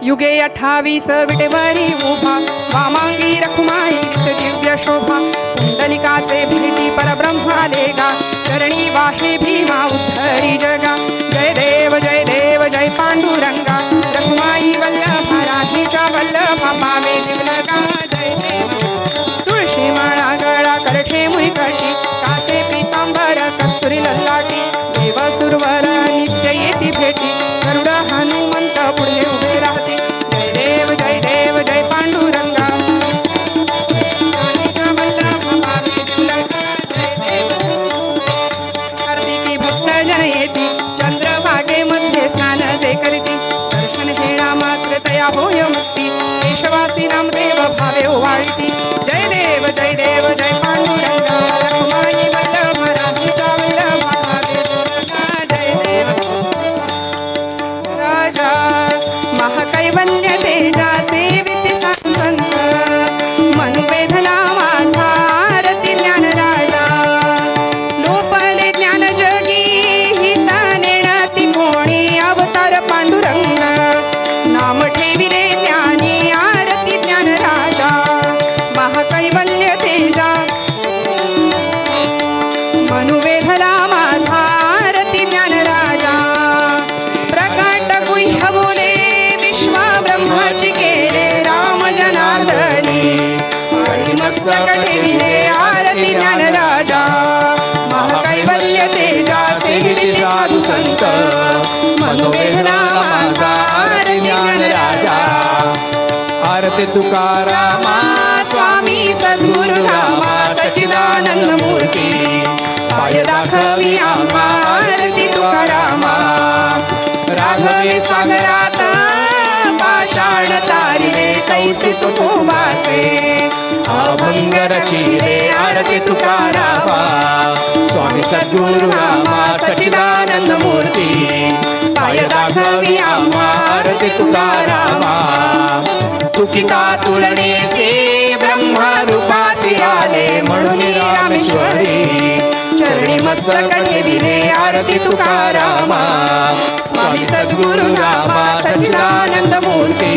युगे 28 विटेवरी उभा वामांगी रखुमाई दिव्य शोभा कुंडलिकाचे भेटी परब्रह्म आलेगा चरणी वाहे भीमा उद्धरी जगा जय देव जय पांडुरंगा रखुमाई वल्लभा राधेच्या वल्लभा पावे दिवलगा जय देव तुळशी माळा गळा करठे मुळकटी कासे पीतांबर कस्तुरी ललाटी देव सुरवर नित्य येती भेटी गरुड हनुमंत पुढे उभे राहते जय देव जय पांडुरंगा राधेच्या वल्लभा पावे दिवलगा जय देव कार्तिकी भक्त जन येती चंद्रभागेमध्ये स्नान जे करीती दर्शन हेळा मात्र तया होय मुक्ती केशवासी नामदेव भावे ओवाळती जय देव जय पांडुरंगा रखुमाई वल्लभा राधेच्या वल्लभा भावे दिवलगा जय देव राजा महाकैवल्य तेजा सेविती साधू संत मनुवेधला माझा आरती ज्ञान राजा लोपले ज्ञान जगी हिता नेणती कोणी अवतार पांडुरंग नाम ठेविले ज्ञानी आरती ज्ञान राजा महाकैवल्य तेजा मनुवेधला माझा आरती ज्ञान राजा प्रकाट गुह्य बोले विश्वा ब्रह्माची केले राम जनार्दनी आणि मस्तक ठेविले आरती ज्ञान राजा महाकैवल्य तेजा सेविती साधू संत मनोवेधला माझा आरती ज्ञान राजा आरती तुकारामा स्वामी सद्गुरु रामा सच्चिदानंद मूर्ती पाय दाखवी आम्हा आरती तुकारामा राघवे सागरात पाषाण तारिले तैसे तो वाचे अभंग रचिले आरती तुकारामा स्वामी सद्गुरु रामा सच्चिदानंद मूर्ती पाय दाखवी आम्हा आरती तुकारामा तुकिता तुलनेसे ब्रह्मा रूपासी आले म्हणून रामेश्वरी चरणी मस्तक ठेविले आरती तुकारामा स्वामी सद्गुरु रामा सच्चिदानंद मूर्ती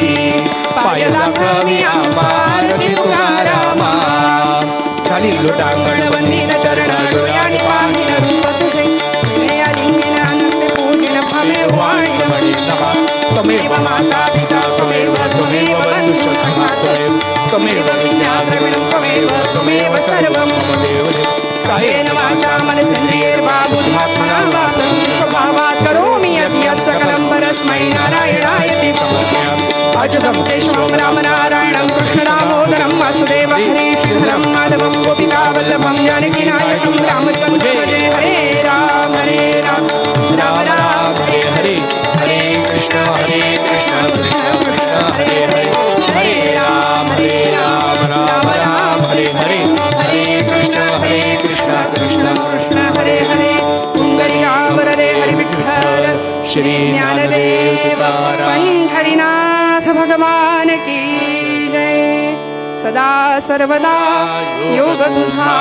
पाय दाखवी आम्हा आरती तुकारामा खाली लोटांगण वंदीन चरण डोळ्याने पाहिन रूप तुझे तुझे आलिंगन आनंद पूर्ण भावे वाणी त्वमेव माता पिता त्वमेव बंधुश्च सखा त्वमेव विज्ञान द्रविणं त्वमेव सर्वं मम देव कायेन वाचा मनसेन्द्रियैर्वा बुद्ध्यात्मना वा प्रकृतिस्वभावात् तस्मात् करोमि यत् यत् सकलं परस्मै नारायणायति समर्पयामि अच्युतं केशवं रामनारायणं कृष्णदामोदरं वासुदेव हरे श्रीधरं माधवं गोपिकावल्लभं जानकीनायकं रामचन्द्रं हरे हरे राम राम राम हरे हरे हरे कृष्ण कृष्ण कृष्ण हरे हरे हरे राम राम राम हरे हरे हरे कृष्ण कृष्ण कृष्ण हरे हरे पुंडरीकावरदे हरि विठ्ठल श्री ज्ञानदेव पंढरीनाथ भगवान की जय सदा सर्वदा योग तुझा